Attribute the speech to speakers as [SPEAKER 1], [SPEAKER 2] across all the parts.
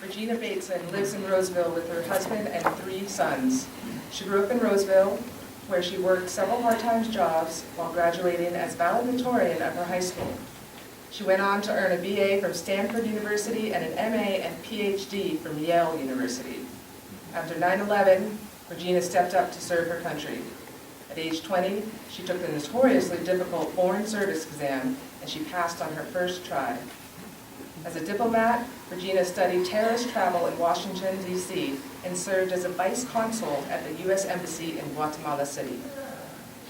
[SPEAKER 1] Regina Bateson lives in Roseville with her husband and 3 sons. She grew up in Roseville, where she worked several part-time jobs while graduating as valedictorian of her high school. She went on to earn a BA from Stanford University and an MA and PhD from Yale University. After 9/11, Regina stepped up to serve her country. At age 20, she took the notoriously difficult Foreign Service exam, and she passed on her first try. As a diplomat, Regina studied terrorist travel in Washington, D.C., and served as a vice consul at the U.S. Embassy in Guatemala City.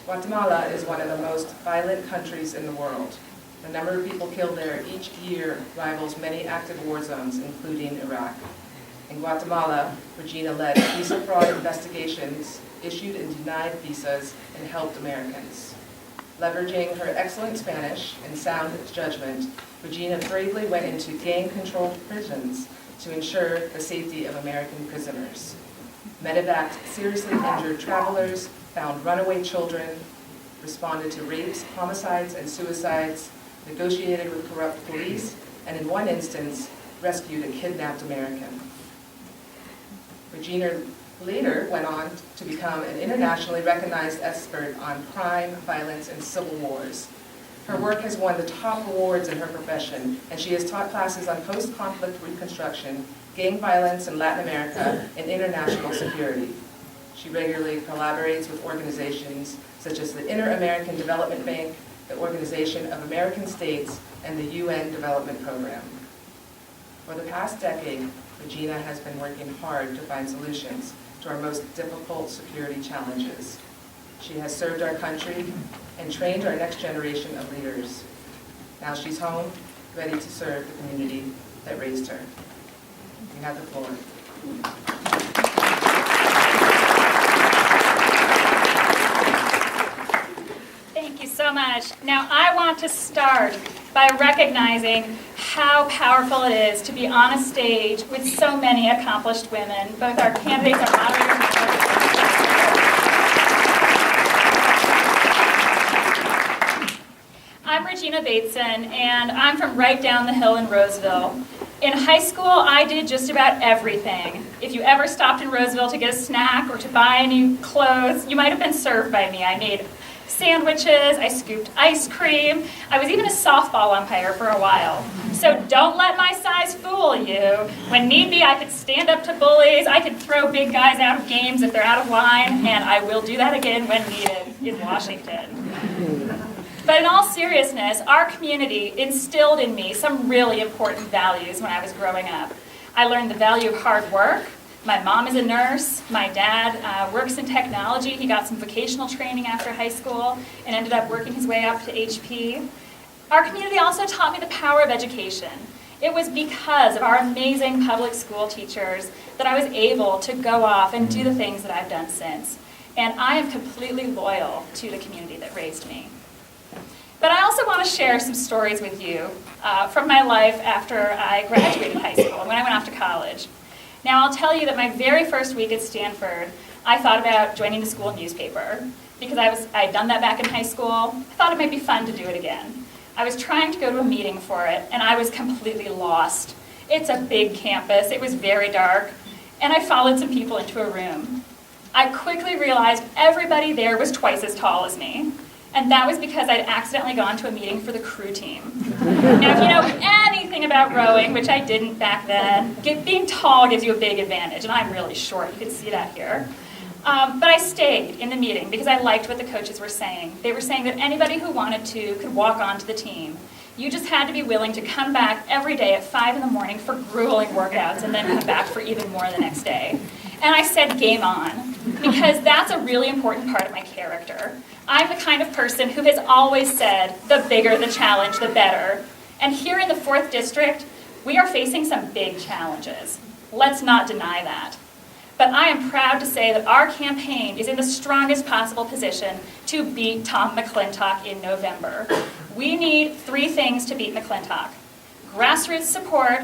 [SPEAKER 1] Guatemala is one of the most violent countries in the world. The number of people killed there each year rivals many active war zones, including Iraq. In Guatemala, Regina led visa fraud investigations, issued and denied visas, and helped Americans. Leveraging her excellent Spanish and sound judgment, Regina bravely went into gang-controlled prisons to ensure the safety of American prisoners, medevaced seriously injured travelers, found runaway children, responded to rapes, homicides, and suicides, negotiated with corrupt police, and in one instance, rescued a kidnapped American. Regina later went on to become an internationally recognized expert on crime, violence, and civil wars. Her work has won the top awards in her profession, and she has taught classes on post-conflict reconstruction, gang violence in Latin America, and international security. She regularly collaborates with organizations such as the Inter-American Development Bank, the Organization of American States, and the UN Development Program. For the past decade, Regina has been working hard to find solutions to our most difficult security challenges. She has served our country and trained our next generation of leaders. Now she's home, ready to serve the community that raised her. You have the floor.
[SPEAKER 2] Thank you so much. Now I want to start by recognizing how powerful it is to be on a stage with so many accomplished women, both our candidates, our moderators, I'm Regina Bateson, and I'm from right down the hill in Roseville. In high school, I did just about everything. If you ever stopped in Roseville to get a snack or to buy new clothes, you might have been served by me. I made sandwiches, I scooped ice cream. I was even a softball umpire for a while. So don't let my size fool you. When need be, I could stand up to bullies, I could throw big guys out of games if they're out of line, and I will do that again when needed in Washington. But in all seriousness, our community instilled in me some really important values when I was growing up. I learned the value of hard work. My mom is a nurse. My dad works in technology. He got some vocational training after high school and ended up working his way up to HP. Our community also taught me the power of education. It was because of our amazing public school teachers that I was able to go off and do the things that I've done since. And I am completely loyal to the community that raised me. But I also want to share some stories with you from my life after I graduated high school and when I went off to college. Now, I'll tell you that my very first week at Stanford, I thought about joining the school newspaper because I'd done that back in high school. I thought it might be fun to do it again. I was trying to go to a meeting for it, and I was completely lost. It's a big campus. It was very dark, and I followed some people into a room. I quickly realized everybody there was twice as tall as me. And that was because I'd accidentally gone to a meeting for the crew team. Now, if you know anything about rowing, which I didn't back then, being tall gives you a big advantage, and I'm really short. You can see that here. But I stayed in the meeting because I liked what the coaches were saying. They were saying that anybody who wanted to could walk onto the team. You just had to be willing to come back every day at 5 in the morning for grueling workouts and then come back for even more the next day. And I said, game on, because that's a really important part of my character. I'm the kind of person who has always said, the bigger the challenge, the better. And here in the 4th District, we are facing some big challenges. Let's not deny that. But I am proud to say that our campaign is in the strongest possible position to beat Tom McClintock in November. We need 3 things to beat McClintock: grassroots support,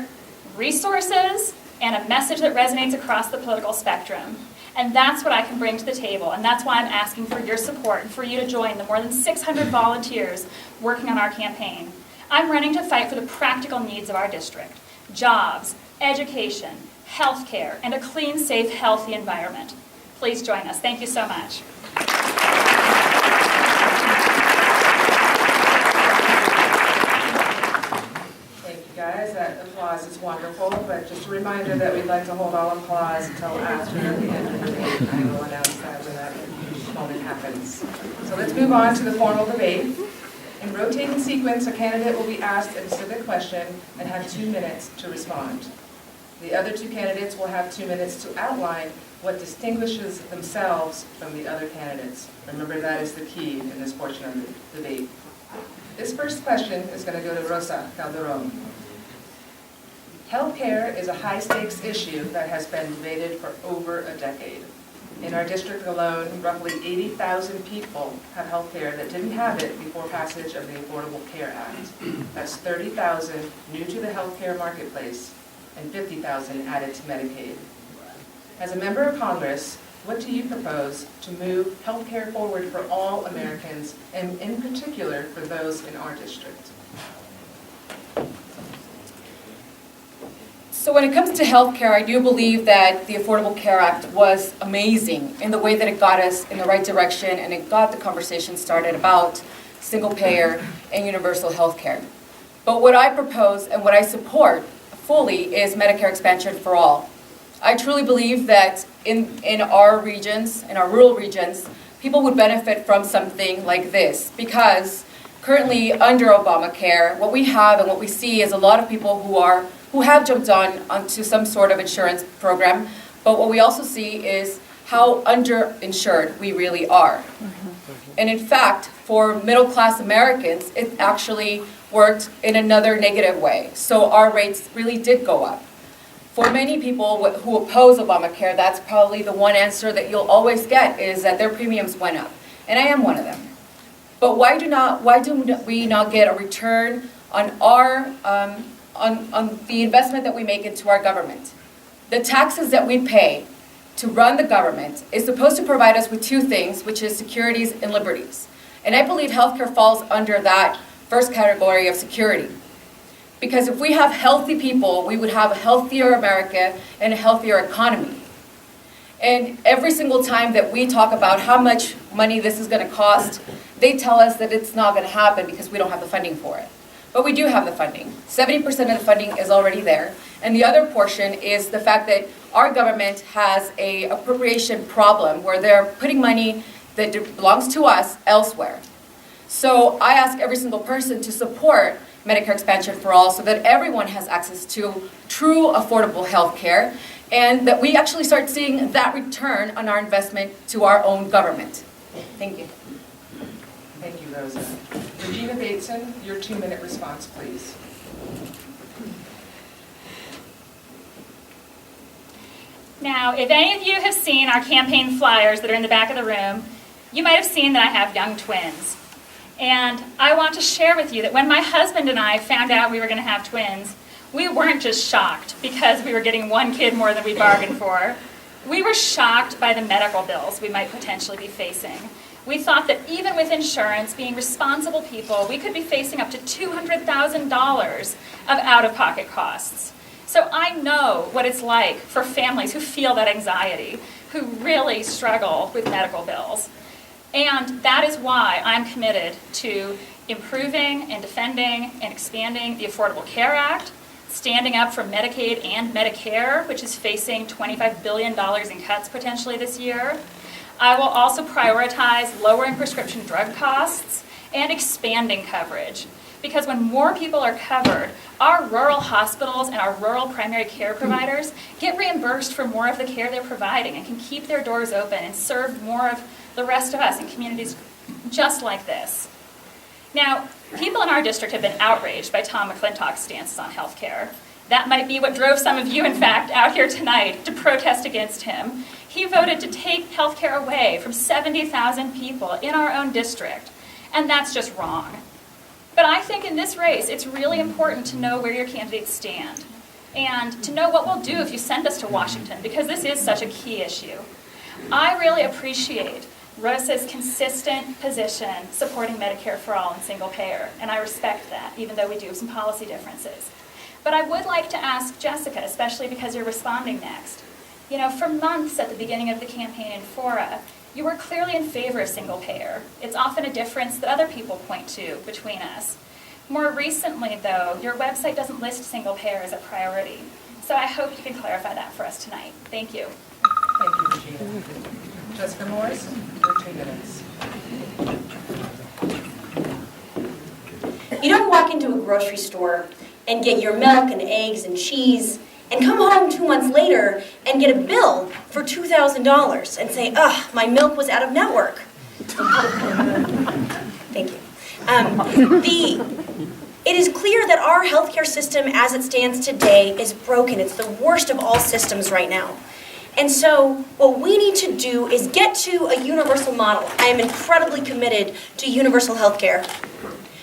[SPEAKER 2] resources, and a message that resonates across the political spectrum. And that's what I can bring to the table, and that's why I'm asking for your support and for you to join the more than 600 volunteers working on our campaign. I'm running to fight for the practical needs of our district: jobs, education, healthcare, and a clean, safe, healthy environment. Please join us. Thank you so much.
[SPEAKER 1] Thank you, guys. That applause is wonderful, but just a reminder that we'd like to hold all applause until after the end of the debate. I will announce that when that moment happens. So let's move on to the formal debate. In rotating sequence, a candidate will be asked a specific question and have 2 minutes to respond. The other two candidates will have 2 minutes to outline what distinguishes themselves from the other candidates. Remember, that is the key in this portion of the debate. This first question is going to go to Rosa Calderon. Healthcare is a high-stakes issue that has been debated for over a decade. In our district alone, roughly 80,000 people have healthcare that didn't have it before passage of the Affordable Care Act. That's 30,000 new to the healthcare marketplace and 50,000 added to Medicaid. As a member of Congress, what do you propose to move healthcare forward for all Americans, and in particular for those in our district?
[SPEAKER 3] So when it comes to healthcare, I do believe that the Affordable Care Act was amazing in the way that it got us in the right direction, and it got the conversation started about single payer and universal healthcare. But what I propose and what I support fully is Medicare expansion for all. I truly believe that in our regions, in our rural regions, people would benefit from something like this, because currently under Obamacare, what we have and what we see is a lot of people who have jumped onto some sort of insurance program, but what we also see is how underinsured we really are. And in fact, for middle-class Americans, it actually worked in another negative way. So our rates really did go up. For many people who oppose Obamacare, that's probably the one answer that you'll always get, is that their premiums went up. And I am one of them. But why do we not get a return on on the investment that we make into our government? The taxes that we pay to run the government is supposed to provide us with two things, which is securities and liberties. And I believe healthcare falls under that first category of security. Because if we have healthy people, we would have a healthier America and a healthier economy. And every single time that we talk about how much money this is going to cost, they tell us that it's not going to happen because we don't have the funding for it. But we do have the funding. 70% of the funding is already there. And the other portion is the fact that our government has an appropriation problem where they're putting money that belongs to us elsewhere. So I ask every single person to support Medicare expansion for all so that everyone has access to true affordable health care, and that we actually start seeing that return on our investment to our own government. Thank you.
[SPEAKER 1] Thank you, Rosa. Regina Bateson, your 2-minute response, please.
[SPEAKER 2] Now, if any of you have seen our campaign flyers that are in the back of the room, you might have seen that I have young twins. And I want to share with you that when my husband and I found out we were going to have twins, we weren't just shocked because we were getting one kid more than we bargained for. We were shocked by the medical bills we might potentially be facing. We thought that even with insurance, being responsible people, we could be facing up to $200,000 of out-of-pocket costs. So I know what it's like for families who feel that anxiety, who really struggle with medical bills. And that is why I'm committed to improving and defending and expanding the Affordable Care Act, standing up for Medicaid and Medicare, which is facing $25 billion in cuts potentially this year. I will also prioritize lowering prescription drug costs and expanding coverage. Because when more people are covered, our rural hospitals and our rural primary care providers get reimbursed for more of the care they're providing and can keep their doors open and serve more of the rest of us in communities just like this. Now, people in our district have been outraged by Tom McClintock's stances on health care. That might be what drove some of you, in fact, out here tonight to protest against him. He voted to take health care away from 70,000 people in our own district, and that's just wrong. But I think in this race, it's really important to know where your candidates stand and to know what we'll do if you send us to Washington, because this is such a key issue. I really appreciate Rosa's consistent position supporting Medicare for all and single payer, and I respect that, even though we do have some policy differences. But I would like to ask Jessica, especially because you're responding next. You know, for months at the beginning of the campaign in Fora, you were clearly in favor of single payer. It's often a difference that other people point to between us. More recently, though, your website doesn't list single payer as a priority. So I hope you can clarify that for us tonight. Thank you.
[SPEAKER 1] Thank you, Regina. Jessica Morris, your 2 minutes.
[SPEAKER 4] You don't walk into a grocery store and get your milk and eggs and cheese and come home 2 months later and get a bill for $2,000 and say, ugh, my milk was out of network. Thank you. It is clear that our healthcare system as it stands today is broken. It's the worst of all systems right now. And so what we need to do is get to a universal model. I am incredibly committed to universal healthcare.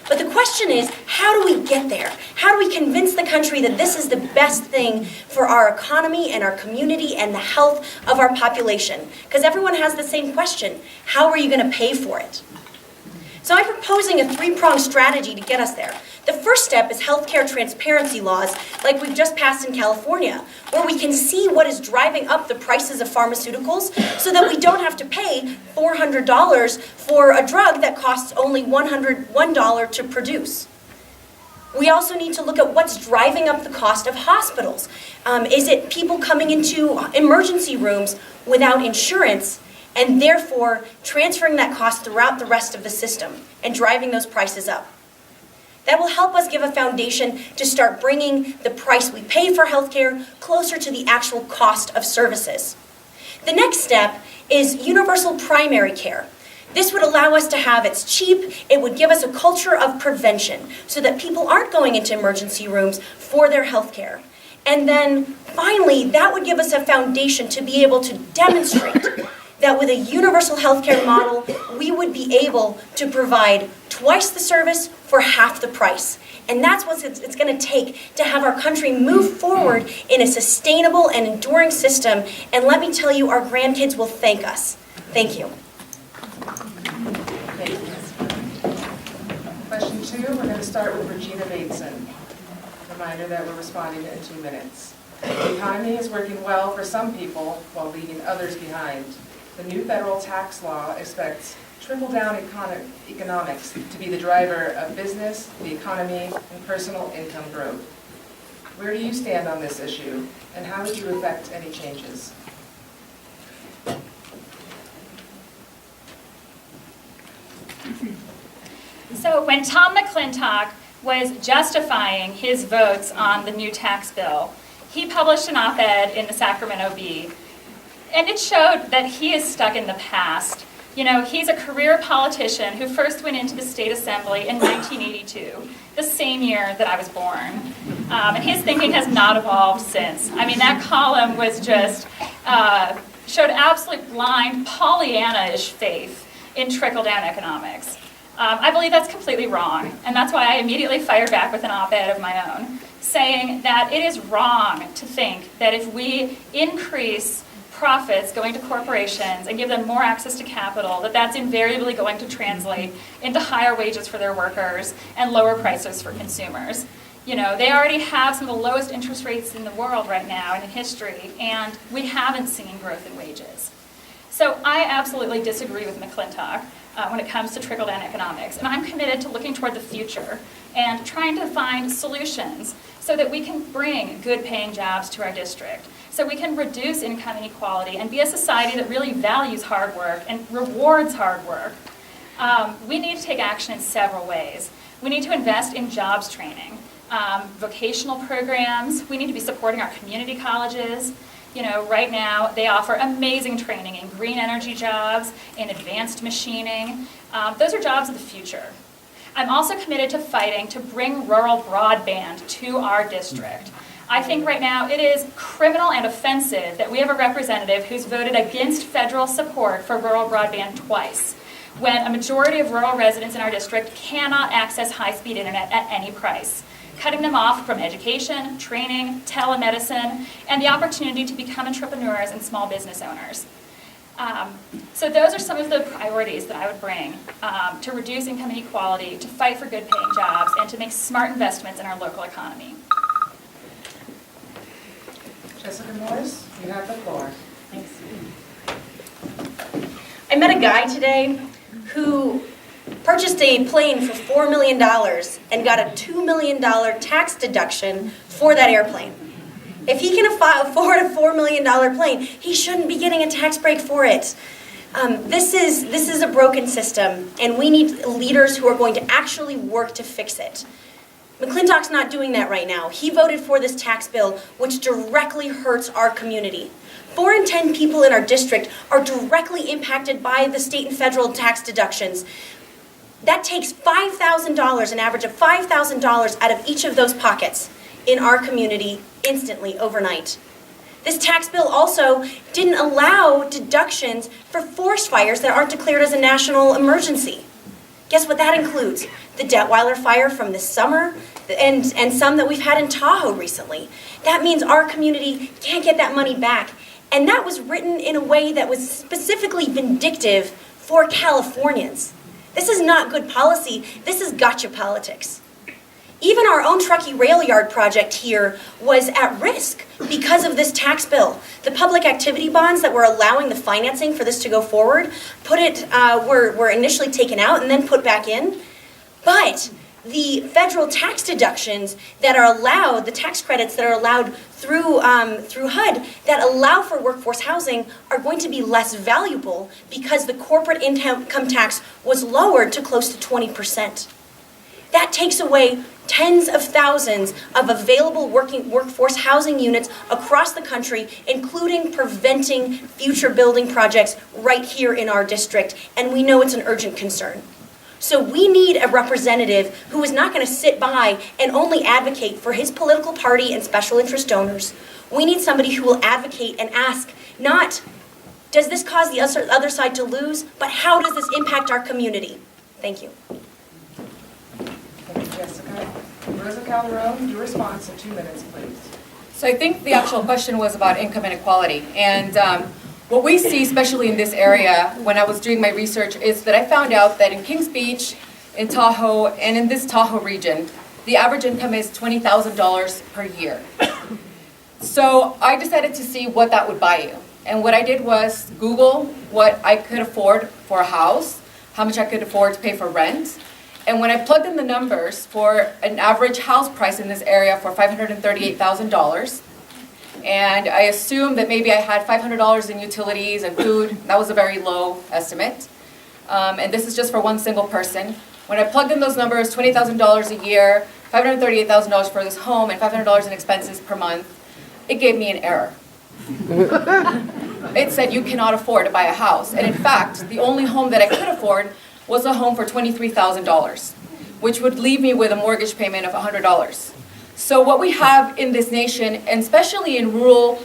[SPEAKER 4] But the question is, how do we get there? How do we convince the country that this is the best thing for our economy and our community and the health of our population? Because everyone has the same question. How are you going to pay for it? So I'm proposing a 3-pronged strategy to get us there. The first step is healthcare transparency laws, like we've just passed in California, where we can see what is driving up the prices of pharmaceuticals so that we don't have to pay $400 for a drug that costs only $101 to produce. We also need to look at what's driving up the cost of hospitals. Is it people coming into emergency rooms without insurance and therefore transferring that cost throughout the rest of the system and driving those prices up? That will help us give a foundation to start bringing the price we pay for healthcare closer to the actual cost of services. The next step is universal primary care. This would allow us to have, it's cheap, it would give us a culture of prevention so that people aren't going into emergency rooms for their healthcare. And then finally, that would give us a foundation to be able to demonstrate that with a universal healthcare model, we would be able to provide twice the service for half the price. And that's what it's going to take to have our country move forward in a sustainable and enduring system. And let me tell you, our grandkids will thank us. Thank you.
[SPEAKER 1] Thank you. Question 2, we're going to start with Regina Bateson. Reminder that we're responding in 2 minutes. The economy is working well for some people while leaving others behind. The new federal tax law expects trickle-down economics to be the driver of business, the economy, and personal income growth. Where do you stand on this issue, and how would you affect any changes?
[SPEAKER 2] So when Tom McClintock was justifying his votes on the new tax bill, he published an op-ed in the Sacramento Bee, and it showed that he is stuck in the past. You know, he's a career politician who first went into the state assembly in 1982, the same year that I was born. And his thinking has not evolved since. I mean, that column was just, showed absolute blind Pollyanna-ish faith in trickle-down economics. I believe that's completely wrong, and that's why I immediately fired back with an op-ed of my own, saying that it is wrong to think that if we increase profits going to corporations and give them more access to capital, that's invariably going to translate into higher wages for their workers and lower prices for consumers. You know, they already have some of the lowest interest rates in the world right now and in history, and we haven't seen growth in wages. So I absolutely disagree with McClintock when it comes to trickle-down economics, and I'm committed to looking toward the future and trying to find solutions so that we can bring good-paying jobs to our district, so we can reduce income inequality and be a society that really values hard work and rewards hard work. We need to take action in several ways. We need to invest in jobs training, vocational programs. We need to be supporting our community colleges. You know, right now they offer amazing training in green energy jobs, in advanced machining. Those are jobs of the future. I'm also committed to fighting to bring rural broadband to our district. I think right now it is criminal and offensive that we have a representative who's voted against federal support for rural broadband twice, when a majority of rural residents in our district cannot access high-speed internet at any price, cutting them off from education, training, telemedicine, and the opportunity to become entrepreneurs and small business owners. So those are some of the priorities that I would bring to reduce income inequality, to fight for good-paying jobs, and to make smart investments in our local economy.
[SPEAKER 1] Jessica Morris, you have the floor.
[SPEAKER 4] Thanks. I met a guy today who purchased a plane for $4 million and got a $2 million tax deduction for that airplane. If he can afford a $4 million plane, he shouldn't be getting a tax break for it. This is a broken system, and we need leaders who are going to actually work to fix it. McClintock's not doing that right now. He voted for this tax bill, which directly hurts our community. 4 in 10 people in our district are directly impacted by the state and federal tax deductions. That takes $5,000, an average of $5,000 out of each of those pockets in our community instantly, overnight. This tax bill also didn't allow deductions for forest fires that aren't declared as a national emergency. Guess what that includes? The Detweiler fire from this summer and some that we've had in Tahoe recently. That means our community can't get that money back. And that was written in a way that was specifically vindictive for Californians. This is not good policy. This is gotcha politics. Even our own Truckee Rail Yard project here was at risk because of this tax bill. The public activity bonds that were allowing the financing for this to go forward were initially taken out and then put back in. But the federal tax deductions that are allowed, the tax credits that are allowed through HUD that allow for workforce housing are going to be less valuable because the corporate income tax was lowered to close to 20%. That takes away tens of thousands of available workforce housing units across the country, including preventing future building projects right here in our district, and we know it's an urgent concern. So we need a representative who is not going to sit by and only advocate for his political party and special interest donors. We need somebody who will advocate and ask, not, does this cause the other side to lose, but how does this impact our community? Thank you.
[SPEAKER 1] Thank you, Jessica. Rosa Calderon, your response in 2 minutes, please.
[SPEAKER 3] So I think the actual question was about income inequality. And what we see, especially in this area, when I was doing my research, is that I found out that in Kings Beach, in Tahoe, and in this Tahoe region, the average income is $20,000 per year. So I decided to see what that would buy you. And what I did was Google what I could afford for a house, how much I could afford to pay for rent. And when I plugged in the numbers for an average house price in this area for $538,000, and I assumed that maybe I had $500 in utilities and food. That was a very low estimate. And this is just for one single person. When I plugged in those numbers, $20,000 a year, $538,000 for this home, and $500 in expenses per month, it gave me an error. It said you cannot afford to buy a house. And in fact, the only home that I could afford was a home for $23,000, which would leave me with a mortgage payment of $100. So what we have in this nation, and especially in rural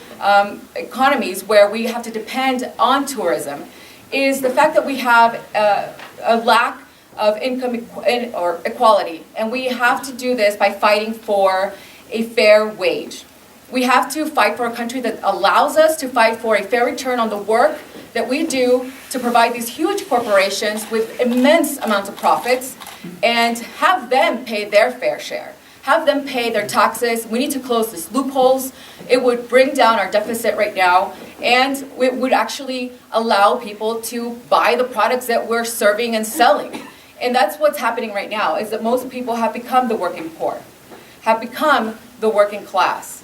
[SPEAKER 3] economies where we have to depend on tourism, is the fact that we have a lack of income or equality. And we have to do this by fighting for a fair wage. We have to fight for a country that allows us to fight for a fair return on the work that we do to provide these huge corporations with immense amounts of profits and have them pay their fair share. Have them pay their taxes. We need to close these loopholes. It would bring down our deficit right now, and it would actually allow people to buy the products that we're serving and selling. And that's what's happening right now, is that most people have become the working poor, have become the working class.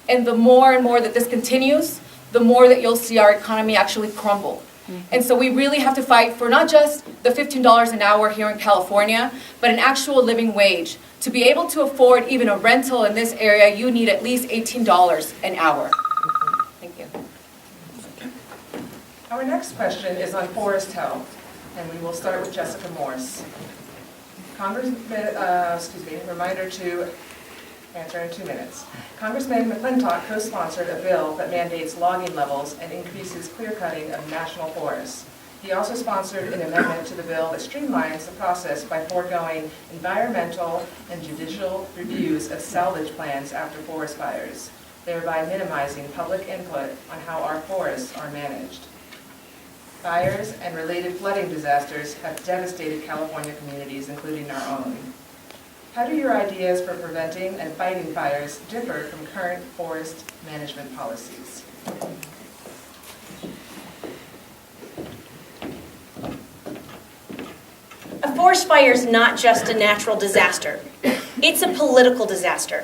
[SPEAKER 3] And the more and more that this continues, the more that you'll see our economy actually crumble. And so we really have to fight for not just the $15 an hour here in California, but an actual living wage. To be able to afford even a rental in this area, you need at least $18 an hour. Thank you.
[SPEAKER 1] Our next question is on forest health, and we will start with Jessica Morse. Reminder to answer in 2 minutes. Congressman McClintock co-sponsored a bill that mandates logging levels and increases clear-cutting of national forests. He also sponsored an amendment to the bill that streamlines the process by foregoing environmental and judicial reviews of salvage plans after forest fires, thereby minimizing public input on how our forests are managed. Fires and related flooding disasters have devastated California communities, including our own. How do your ideas for preventing and fighting fires differ from current forest management policies?
[SPEAKER 4] A forest fire is not just a natural disaster. It's a political disaster.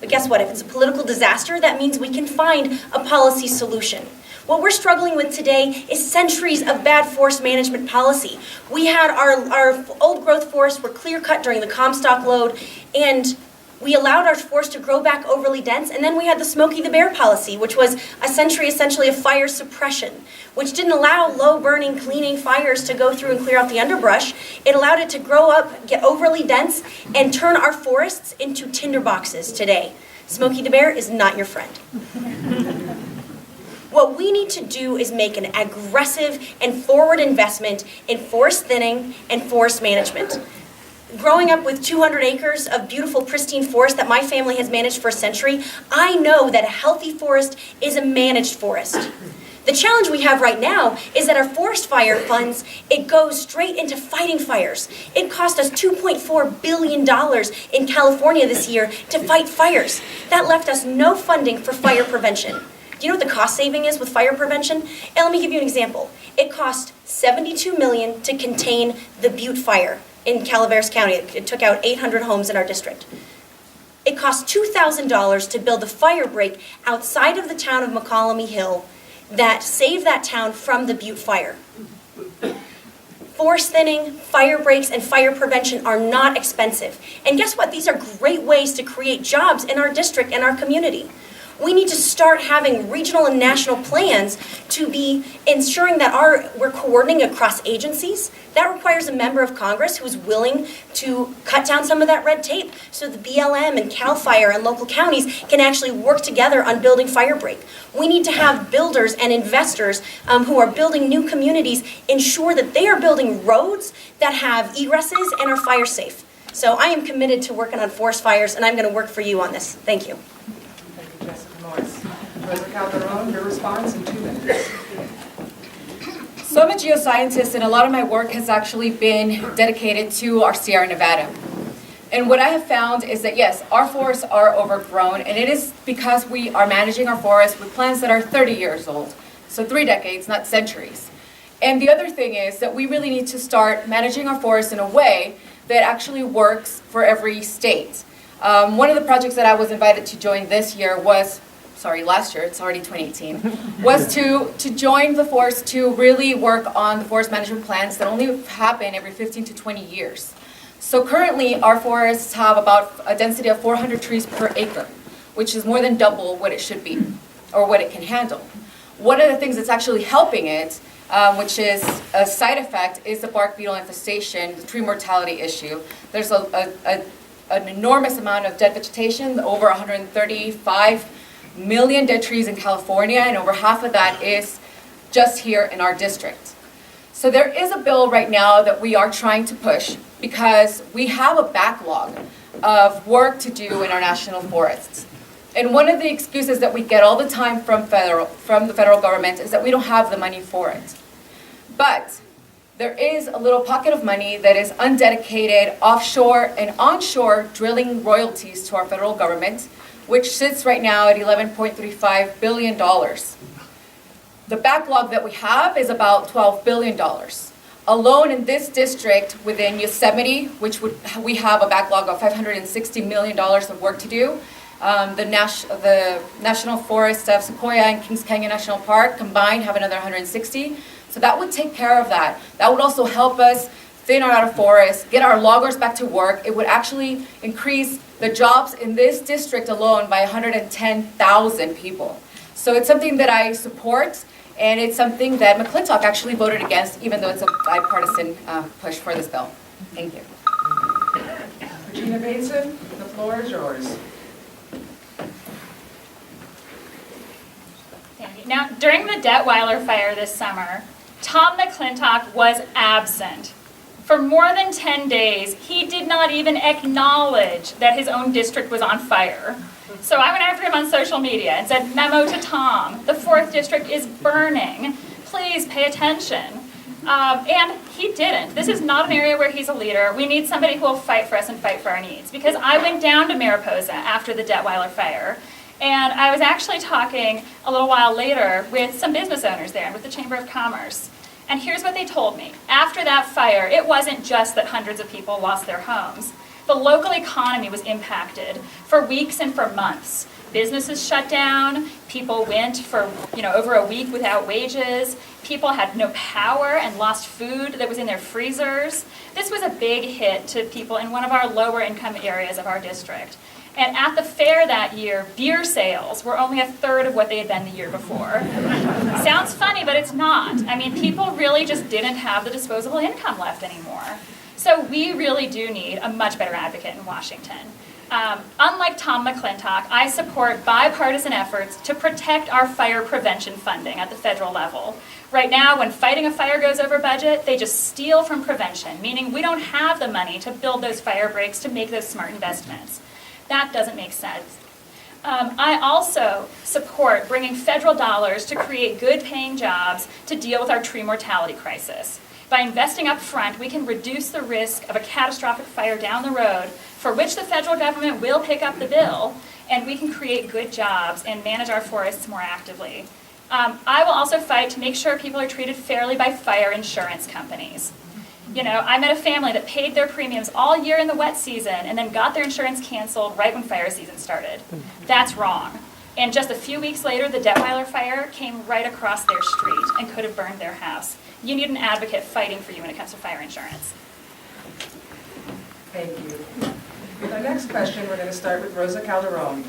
[SPEAKER 4] But guess what? If it's a political disaster, that means we can find a policy solution. What we're struggling with today is centuries of bad forest management policy. We had our old growth forests were clear cut during the Comstock load, and we allowed our forests to grow back overly dense, and then we had the Smokey the Bear policy, which was a century essentially of fire suppression, which didn't allow low burning, cleaning fires to go through and clear out the underbrush. It allowed it to grow up, get overly dense, and turn our forests into tinderboxes today. Smokey the Bear is not your friend. What we need to do is make an aggressive and forward investment in forest thinning and forest management. Growing up with 200 acres of beautiful, pristine forest that my family has managed for a century, I know that a healthy forest is a managed forest. The challenge we have right now is that our forest fire funds, it goes straight into fighting fires. It cost us $2.4 billion in California this year to fight fires. That left us no funding for fire prevention. Do you know what the cost saving is with fire prevention? And let me give you an example. It cost $72 million to contain the Butte fire in Calaveras County. It took out 800 homes in our district. It cost $2,000 to build a fire break outside of the town of McCollum Hill that saved that town from the Butte fire. Forest thinning, fire breaks, and fire prevention are not expensive. And guess what? These are great ways to create jobs in our district and our community. We need to start having regional and national plans to be ensuring that we're coordinating across agencies. That requires a member of Congress who's willing to cut down some of that red tape so the BLM and CAL FIRE and local counties can actually work together on building fire break. We need to have builders and investors who are building new communities ensure that they are building roads that have egresses and are fire safe. So I am committed to working on forest fires, and I'm going to work for you on this. Thank you.
[SPEAKER 1] President Calderon, your response in 2 minutes.
[SPEAKER 3] So I'm a geoscientist, and a lot of my work has actually been dedicated to our Sierra Nevada. And what I have found is that, yes, our forests are overgrown, and it is because we are managing our forests with plants that are 30 years old. So 3 decades, not centuries. And the other thing is that we really need to start managing our forests in a way that actually works for every state. One of the projects that I was invited to join this year was, last year, it's already 2018, was to join the forest to really work on the forest management plans that only happen every 15 to 20 years. So currently, our forests have about a density of 400 trees per acre, which is more than double what it should be, or what it can handle. One of the things that's actually helping it, which is a side effect, is the bark beetle infestation, the tree mortality issue. There's an enormous amount of dead vegetation, over 135 million dead trees in California, and over half of that is just here in our district. So there is a bill right now that we are trying to push because we have a backlog of work to do in our national forests. And one of the excuses that we get all the time from the federal government is that we don't have the money for it. But there is a little pocket of money that is undedicated offshore and onshore drilling royalties to our federal government, which sits right now at $11.35 billion. The backlog that we have is about $12 billion. Alone in this district within Yosemite, which we have a backlog of $560 million of work to do. The National Forest of Sequoia and Kings Canyon National Park combined have another 160. So that would take care of that. That would also help us thin out our forests, get our loggers back to work. It would actually increase the jobs in this district alone by 110,000 people. So it's something that I support, and it's something that McClintock actually voted against, even though it's a bipartisan push for this bill. Thank you.
[SPEAKER 1] Regina Bateson, the floor is yours.
[SPEAKER 2] Thank you. Now, during the Detweiler fire this summer, Tom McClintock was absent. For more than 10 days, he did not even acknowledge that his own district was on fire. So I went after him on social media and said, memo to Tom, the 4th district is burning. Please pay attention. And he didn't. This is not an area where he's a leader. We need somebody who will fight for us and fight for our needs. Because I went down to Mariposa after the Detweiler fire, and I was actually talking a little while later with some business owners there and with the Chamber of Commerce. And here's what they told me. After that fire, it wasn't just that hundreds of people lost their homes. The local economy was impacted for weeks and for months. Businesses shut down, people went for over a week without wages, people had no power and lost food that was in their freezers. This was a big hit to people in one of our lower income areas of our district. And at the fair that year, beer sales were only a third of what they had been the year before. Sounds funny, but it's not. I mean, people really just didn't have the disposable income left anymore. So we really do need a much better advocate in Washington. Unlike Tom McClintock, I support bipartisan efforts to protect our fire prevention funding at the federal level. Right now, when fighting a fire goes over budget, they just steal from prevention, meaning we don't have the money to build those fire breaks to make those smart investments. That doesn't make sense. I also support bringing federal dollars to create good-paying jobs to deal with our tree mortality crisis. By investing up front, we can reduce the risk of a catastrophic fire down the road, for which the federal government will pick up the bill, and we can create good jobs and manage our forests more actively. I will also fight to make sure people are treated fairly by fire insurance companies. I met a family that paid their premiums all year in the wet season and then got their insurance canceled right when fire season started. That's wrong. And just a few weeks later, the Detweiler fire came right across their street and could have burned their house. You need an advocate fighting for you when it comes to fire insurance.
[SPEAKER 1] Thank you. With our next question, we're going to start with Rosa Calderon.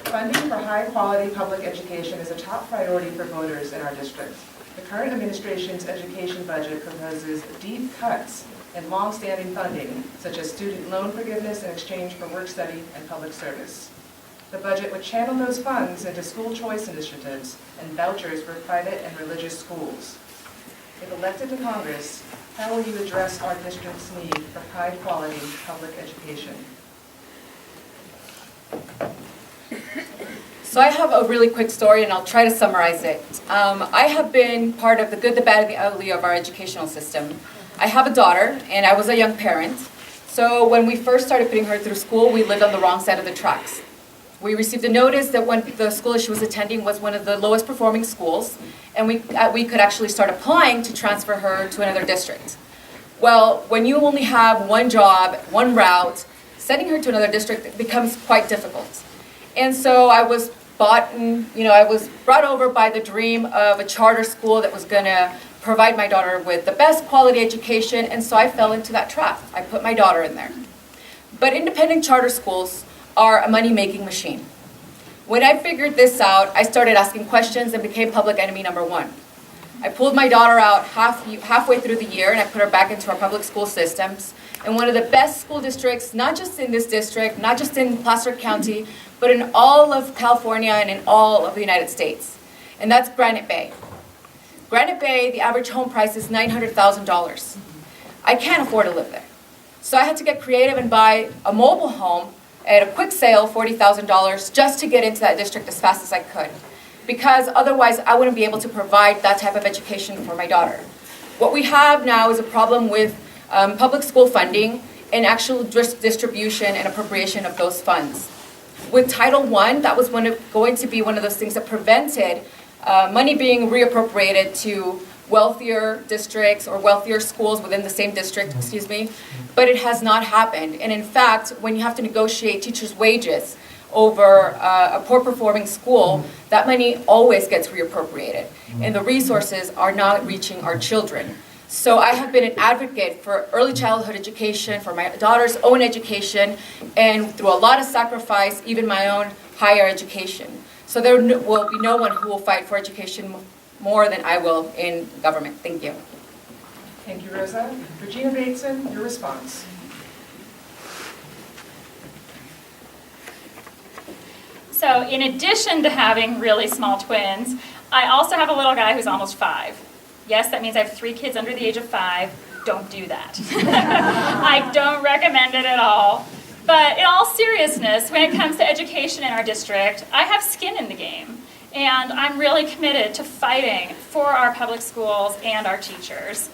[SPEAKER 1] Funding for high-quality public education is a top priority for voters in our district. The current administration's education budget proposes deep cuts in long-standing funding, such as student loan forgiveness in exchange for work study and public service. The budget would channel those funds into school choice initiatives and vouchers for private and religious schools. If elected to Congress, how will you address our district's need for high-quality public education?
[SPEAKER 3] So I have a really quick story, and I'll try to summarize it. I have been part of the good, the bad, and the ugly of our educational system. I have a daughter, and I was a young parent. So when we first started putting her through school, we lived on the wrong side of the tracks. We received a notice that when the school she was attending was one of the lowest performing schools, and we could actually start applying to transfer her to another district. Well, when you only have one job, one route, sending her to another district becomes quite difficult. And so I was I was brought over by the dream of a charter school that was going to provide my daughter with the best quality education, and so I fell into that trap. I put my daughter in there. But independent charter schools are a money-making machine. When I figured this out, I started asking questions and became public enemy number one. I pulled my daughter out halfway through the year, and I put her back into our public school systems. In one of the best school districts, not just in this district, not just in Placer County, but in all of California and in all of the United States. And that's Granite Bay. Granite Bay, the average home price is $900,000. I can't afford to live there. So I had to get creative and buy a mobile home at a quick sale, $40,000, just to get into that district as fast as I could. Because otherwise, I wouldn't be able to provide that type of education for my daughter. What we have now is a problem with public school funding and actual distribution and appropriation of those funds. With Title I, that was going to be one of those things that prevented money being reappropriated to wealthier districts or wealthier schools within the same district, but it has not happened. And in fact, when you have to negotiate teachers' wages over a poor-performing school, that money always gets reappropriated, and the resources are not reaching our children. So I have been an advocate for early childhood education, for my daughter's own education, and through a lot of sacrifice, even my own higher education. So there will be no one who will fight for education more than I will in government. Thank you.
[SPEAKER 1] Thank you, Rosa. Regina Bateson, your response.
[SPEAKER 2] So in addition to having really small twins, I also have a little guy who's almost 5. Yes, that means I have 3 kids under the age of 5. Don't do that. I don't recommend it at all. But in all seriousness, when it comes to education in our district, I have skin in the game. And I'm really committed to fighting for our public schools and our teachers.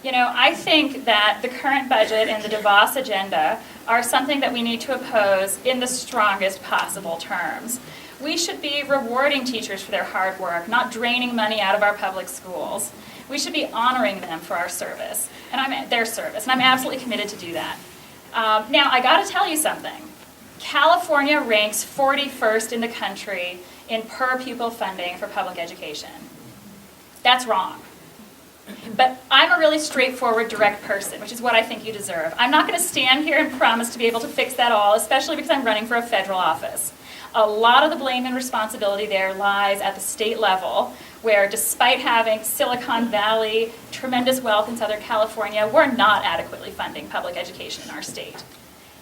[SPEAKER 2] You know, I think that the current budget and the DeVos agenda are something that we need to oppose in the strongest possible terms. We should be rewarding teachers for their hard work, not draining money out of our public schools. We should be honoring them for our service, their service, and I'm absolutely committed to do that. Now, I got to tell you something. California ranks 41st in the country in per pupil funding for public education. That's wrong. But I'm a really straightforward, direct person, which is what I think you deserve. I'm not going to stand here and promise to be able to fix that all, especially because I'm running for a federal office. A lot of the blame and responsibility there lies at the state level, where despite having Silicon Valley, tremendous wealth in Southern California, we're not adequately funding public education in our state.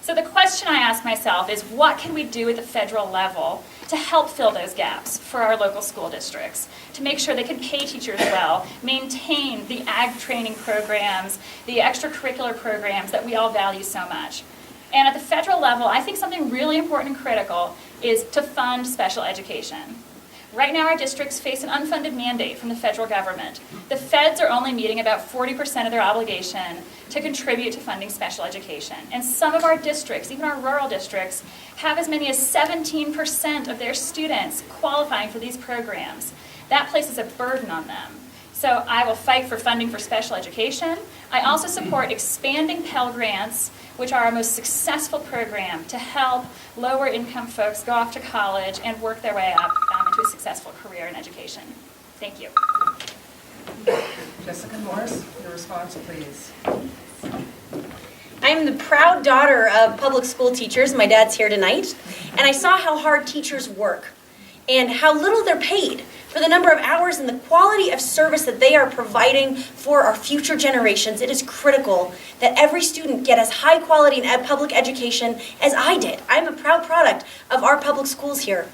[SPEAKER 2] So the question I ask myself is, what can we do at the federal level to help fill those gaps for our local school districts, to make sure they can pay teachers well, maintain the ag training programs, the extracurricular programs that we all value so much. And at the federal level, I think something really important and critical is to fund special education. Right now, our districts face an unfunded mandate from the federal government. The feds are only meeting about 40% of their obligation to contribute to funding special education. And some of our districts, even our rural districts, have as many as 17% of their students qualifying for these programs. That places a burden on them. So I will fight for funding for special education. I also support expanding Pell Grants, which are our most successful program to help lower income folks go off to college and work their way up into a successful career in education. Thank you.
[SPEAKER 1] Jessica Morris, your response, please.
[SPEAKER 4] I am the proud daughter of public school teachers. My dad's here tonight. And I saw how hard teachers work and how little they're paid for the number of hours and the quality of service that they are providing for our future generations. It is critical that every student get as high quality in public education as I did. I'm a proud product of our public schools here.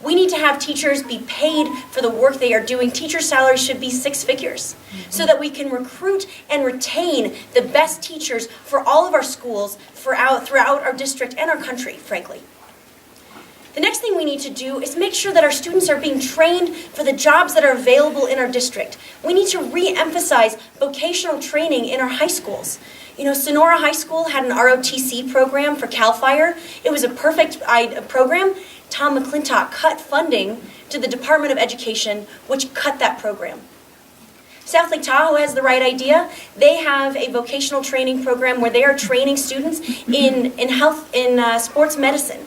[SPEAKER 4] We need to have teachers be paid for the work they are doing. Teacher salaries should be 6 figures so that we can recruit and retain the best teachers for all of our schools throughout our district and our country, frankly. The next thing we need to do is make sure that our students are being trained for the jobs that are available in our district. We need to re-emphasize vocational training in our high schools. You know, Sonora High School had an ROTC program for CAL FIRE. It was a perfect program. Tom McClintock cut funding to the Department of Education, which cut that program. South Lake Tahoe has the right idea. They have a vocational training program where they are training students in sports medicine,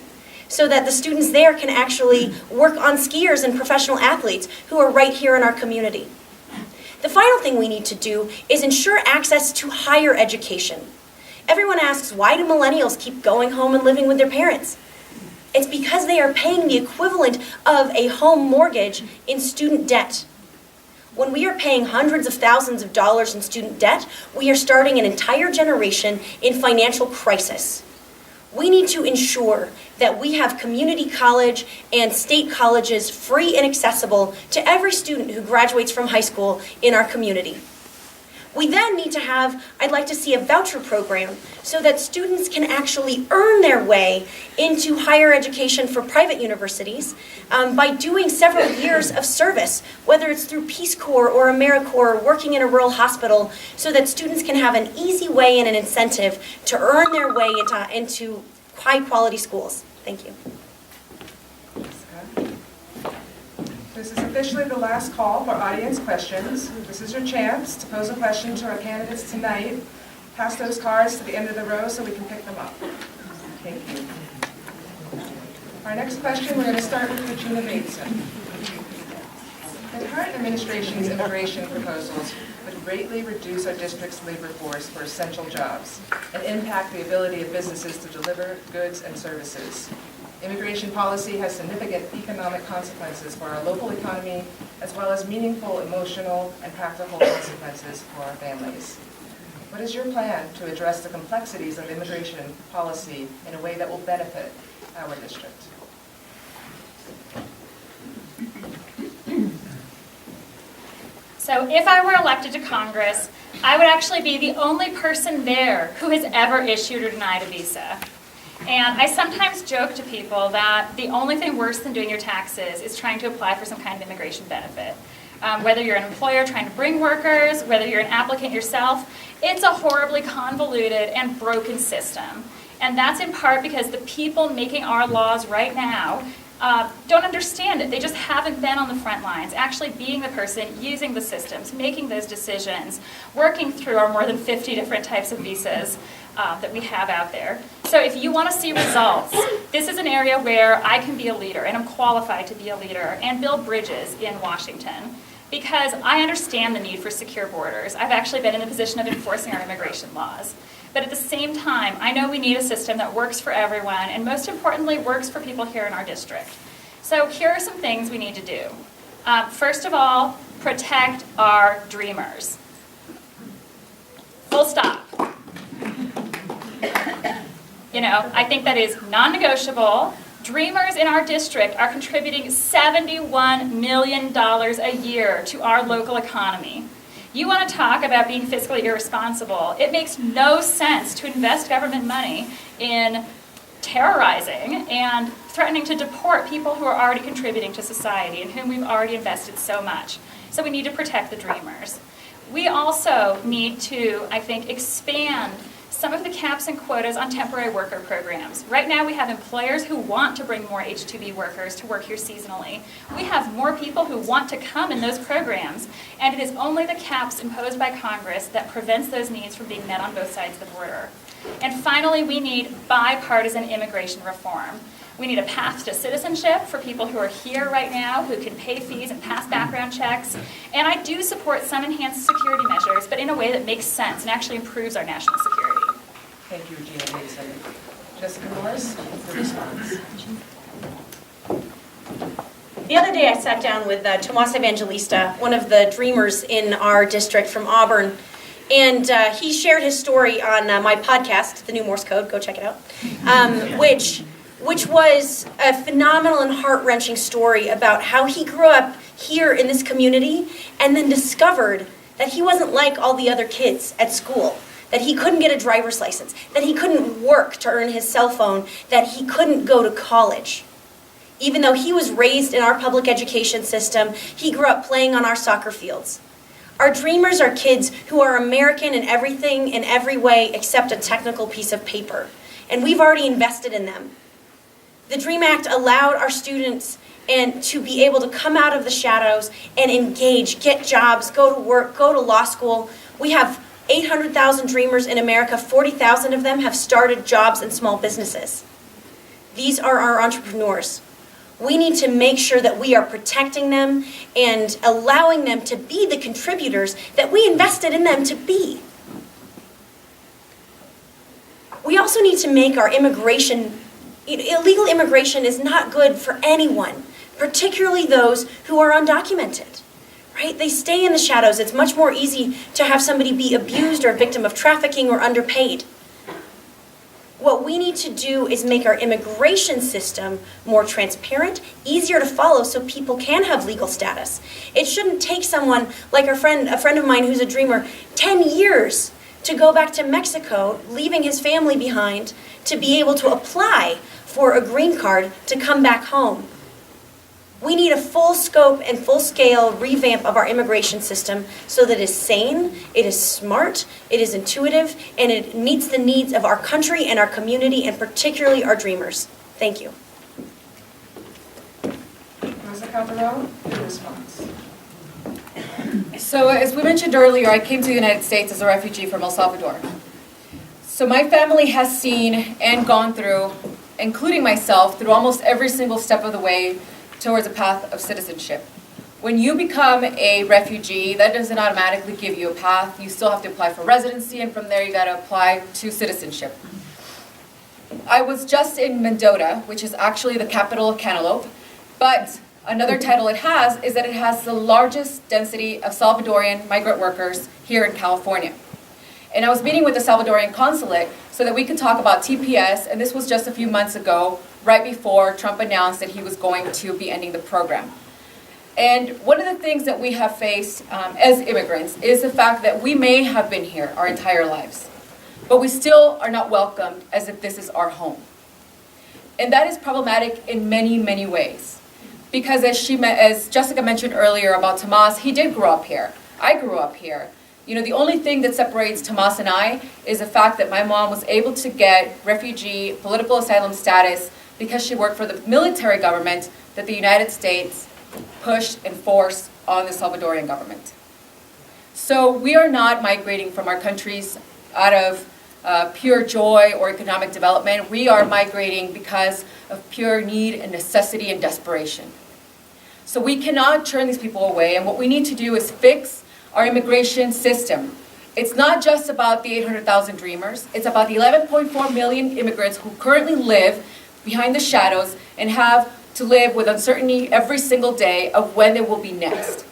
[SPEAKER 4] so that the students there can actually work on skiers and professional athletes who are right here in our community. The final thing we need to do is ensure access to higher education. Everyone asks, why do millennials keep going home and living with their parents? It's because they are paying the equivalent of a home mortgage in student debt. When we are paying hundreds of thousands of dollars in student debt, we are starting an entire generation in financial crisis. We need to ensure that we have community college and state colleges free and accessible to every student who graduates from high school in our community. We then need to have, I'd like to see a voucher program so that students can actually earn their way into higher education for private universities by doing several years of service, whether it's through Peace Corps or AmeriCorps or working in a rural hospital, so that students can have an easy way and an incentive to earn their way into high quality schools. Thank you.
[SPEAKER 1] This is officially the last call for audience questions. This is your chance to pose a question to our candidates tonight. Pass those cards to the end of the row so we can pick them up. Thank you. Our next question, we're going to start with Regina Bateson. The current administration's immigration proposals would greatly reduce our district's labor force for essential jobs and impact the ability of businesses to deliver goods and services. Immigration policy has significant economic consequences for our local economy, as well as meaningful emotional and practical consequences for our families. What is your plan to address the complexities of immigration policy in a way that will benefit our district?
[SPEAKER 2] So if I were elected to Congress, I would actually be the only person there who has ever issued or denied a visa. And I sometimes joke to people that the only thing worse than doing your taxes is trying to apply for some kind of immigration benefit. Whether you're an employer trying to bring workers, whether you're an applicant yourself, it's a horribly convoluted and broken system. And that's in part because the people making our laws right now don't understand it. They just haven't been on the front lines, actually being the person using the systems, making those decisions, working through our more than 50 different types of visas that we have out there. So if you want to see results, this is an area where I can be a leader, and I'm qualified to be a leader, and build bridges in Washington. Because I understand the need for secure borders. I've actually been in the position of enforcing our immigration laws. But at the same time, I know we need a system that works for everyone, and most importantly, works for people here in our district. So here are some things we need to do. First of all, protect our dreamers. Full stop. You know, I think that is non-negotiable. Dreamers in our district are contributing $71 million a year to our local economy. You want to talk about being fiscally irresponsible. It makes no sense to invest government money in terrorizing and threatening to deport people who are already contributing to society and whom we've already invested so much. So we need to protect the dreamers. We also need to, I think, expand some of the caps and quotas on temporary worker programs. Right now we have employers who want to bring more H-2B workers to work here seasonally. We have more people who want to come in those programs, and it is only the caps imposed by Congress that prevents those needs from being met on both sides of the border. And finally, we need bipartisan immigration reform. We need a path to citizenship for people who are here right now, who can pay fees and pass background checks. And I do support some enhanced security measures, but in a way that makes sense and actually improves our national security.
[SPEAKER 1] Thank you, Regina Mason. Jessica Morris, your response.
[SPEAKER 4] The other day I sat down with Tomas Evangelista, one of the dreamers in our district from Auburn, and he shared his story on my podcast, The New Morse Code, go check it out, which was a phenomenal and heart-wrenching story about how he grew up here in this community and then discovered that he wasn't like all the other kids at school, that he couldn't get a driver's license, that he couldn't work to earn his cell phone, that he couldn't go to college. Even though he was raised in our public education system, he grew up playing on our soccer fields. Our dreamers are kids who are American in everything, in every way, except a technical piece of paper. And we've already invested in them. The DREAM Act allowed our students and to be able to come out of the shadows and engage, get jobs, go to work, go to law school. We have 800,000 dreamers in America. 40,000 of them have started jobs and small businesses. These are our entrepreneurs. We need to make sure that we are protecting them and allowing them to be the contributors that we invested in them to be. We also need to make our immigration, illegal immigration is not good for anyone, particularly those who are undocumented. Right? They stay in the shadows. It's much more easy to have somebody be abused or a victim of trafficking or underpaid. What we need to do is make our immigration system more transparent, easier to follow so people can have legal status. It shouldn't take someone like a friend of mine who's a dreamer, 10 years to go back to Mexico, leaving his family behind, to be able to apply for a green card to come back home. We need a full scope and full scale revamp of our immigration system so that it is sane, it is smart, it is intuitive, and it meets the needs of our country and our community, and particularly our dreamers. Thank you.
[SPEAKER 1] Rosa Calderon, your response.
[SPEAKER 3] So as we mentioned earlier, I came to the United States as a refugee from El Salvador. So my family has seen and gone through, including myself, through almost every single step of the way towards a path of citizenship. When you become a refugee, that doesn't automatically give you a path. You still have to apply for residency, and from there you got to apply to citizenship. I was just in Mendota, which is actually the capital of Cantaloupe, but another title it has is that it has the largest density of Salvadorian migrant workers here in California. And I was meeting with the Salvadorian consulate so that we could talk about TPS, and this was just a few months ago, right before Trump announced that he was going to be ending the program. And one of the things that we have faced as immigrants is the fact that we may have been here our entire lives, but we still are not welcomed as if this is our home. And that is problematic in many, many ways. Because as Jessica mentioned earlier about Tomas, he did grow up here. I grew up here. The only thing that separates Tomas and I is the fact that my mom was able to get refugee political asylum status because she worked for the military government that the United States pushed and forced on the Salvadorian government. So we are not migrating from our countries out of pure joy or economic development. We are migrating because of pure need and necessity and desperation. So we cannot turn these people away, and what we need to do is fix our immigration system. It's not just about the 800,000 dreamers, it's about the 11.4 million immigrants who currently live behind the shadows and have to live with uncertainty every single day of when they will be next.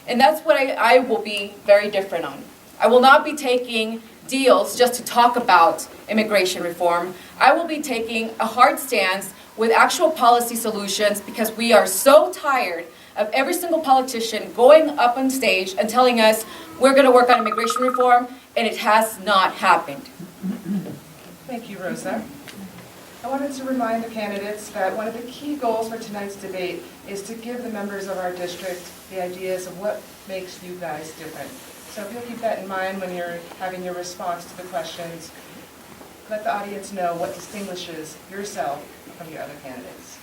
[SPEAKER 3] And that's what I will be very different on. I will not be taking deals just to talk about immigration reform. I will be taking a hard stance with actual policy solutions because we are so tired of every single politician going up on stage and telling us we're going to work on immigration reform, and it has not happened.
[SPEAKER 1] Thank you, Rosa. I wanted to remind the candidates that one of the key goals for tonight's debate is to give the members of our district the ideas of what makes you guys different. So if you'll keep that in mind when you're having your response to the questions, let the audience know what distinguishes yourself from your other candidates.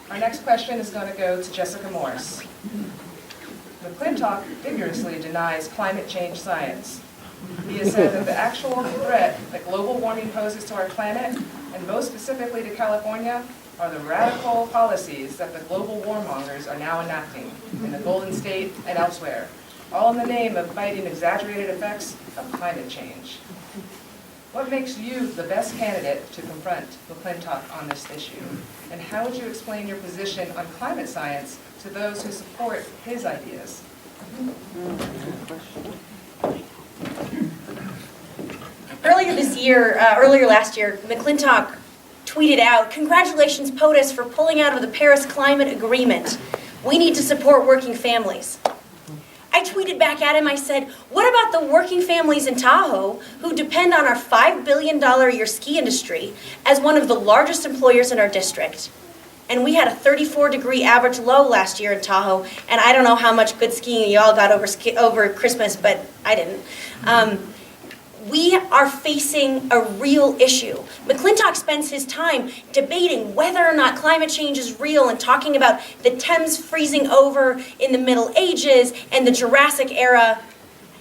[SPEAKER 1] Our next question is going to go to Jessica Morse. McClintock vigorously denies climate change science. He has said that the actual threat that global warming poses to our planet, and most specifically to California, are the radical policies that the global warmongers are now enacting in the Golden State and elsewhere, all in the name of fighting exaggerated effects of climate change. What makes you the best candidate to confront McClintock on this issue? And how would you explain your position on climate science to those who support his ideas?
[SPEAKER 4] Earlier last year, McClintock tweeted out, "Congratulations, POTUS, for pulling out of the Paris Climate Agreement. We need to support working families." I tweeted back at him, I said, "What about the working families in Tahoe who depend on our $5 billion a year ski industry as one of the largest employers in our district?" And we had a 34-degree average low last year in Tahoe, and I don't know how much good skiing y'all got over Christmas, but I didn't. We are facing a real issue. McClintock spends his time debating whether or not climate change is real and talking about the Thames freezing over in the Middle Ages and the Jurassic era.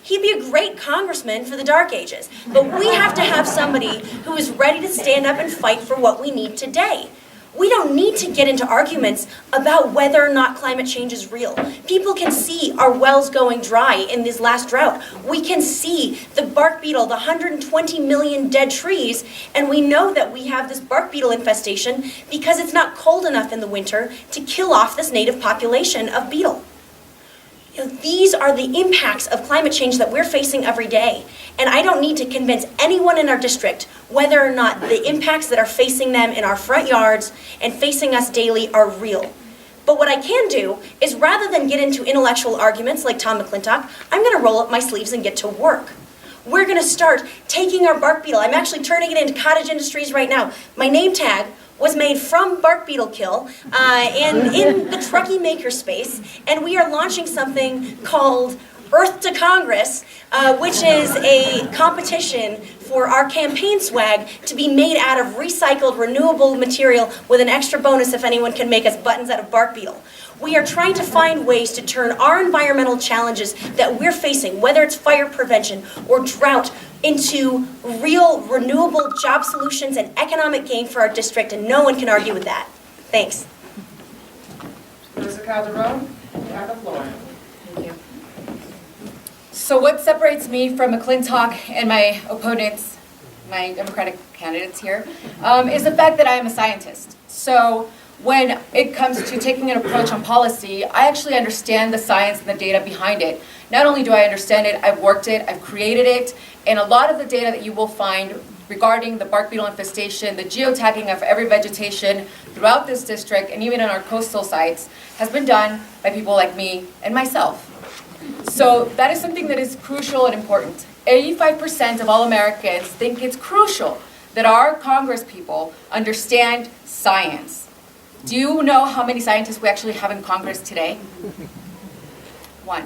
[SPEAKER 4] He'd be a great congressman for the Dark Ages. But we have to have somebody who is ready to stand up and fight for what we need today. We don't need to get into arguments about whether or not climate change is real. People can see our wells going dry in this last drought. We can see the bark beetle, the 120 million dead trees, and we know that we have this bark beetle infestation because it's not cold enough in the winter to kill off this native population of beetle. These are the impacts of climate change that we're facing every day. And I don't need to convince anyone in our district whether or not the impacts that are facing them in our front yards and facing us daily are real. But what I can do is, rather than get into intellectual arguments like Tom McClintock, I'm going to roll up my sleeves and get to work. We're going to start taking our bark beetle. I'm actually turning it into cottage industries right now. My name tag was made from bark beetle kill and in the Truckee makerspace, and we are launching something called Earth to Congress, which is a competition for our campaign swag to be made out of recycled, renewable material with an extra bonus if anyone can make us buttons out of bark beetle. We are trying to find ways to turn our environmental challenges that we're facing, whether it's fire prevention or drought, into real renewable job solutions and economic gain for our district, and no one can argue with that. Thanks.
[SPEAKER 1] Rosa Calderon, you have the floor.
[SPEAKER 3] Thank you. So what separates me from McClintock and my opponents, my Democratic candidates here, is the fact that I am a scientist. So when it comes to taking an approach on policy, I actually understand the science and the data behind it. Not only do I understand it, I've worked it, I've created it, and a lot of the data that you will find regarding the bark beetle infestation, the geotagging of every vegetation throughout this district, and even in our coastal sites, has been done by people like me and myself. So that is something that is crucial and important. 85% of all Americans think it's crucial that our Congress people understand science. Do you know how many scientists we actually have in Congress today? One.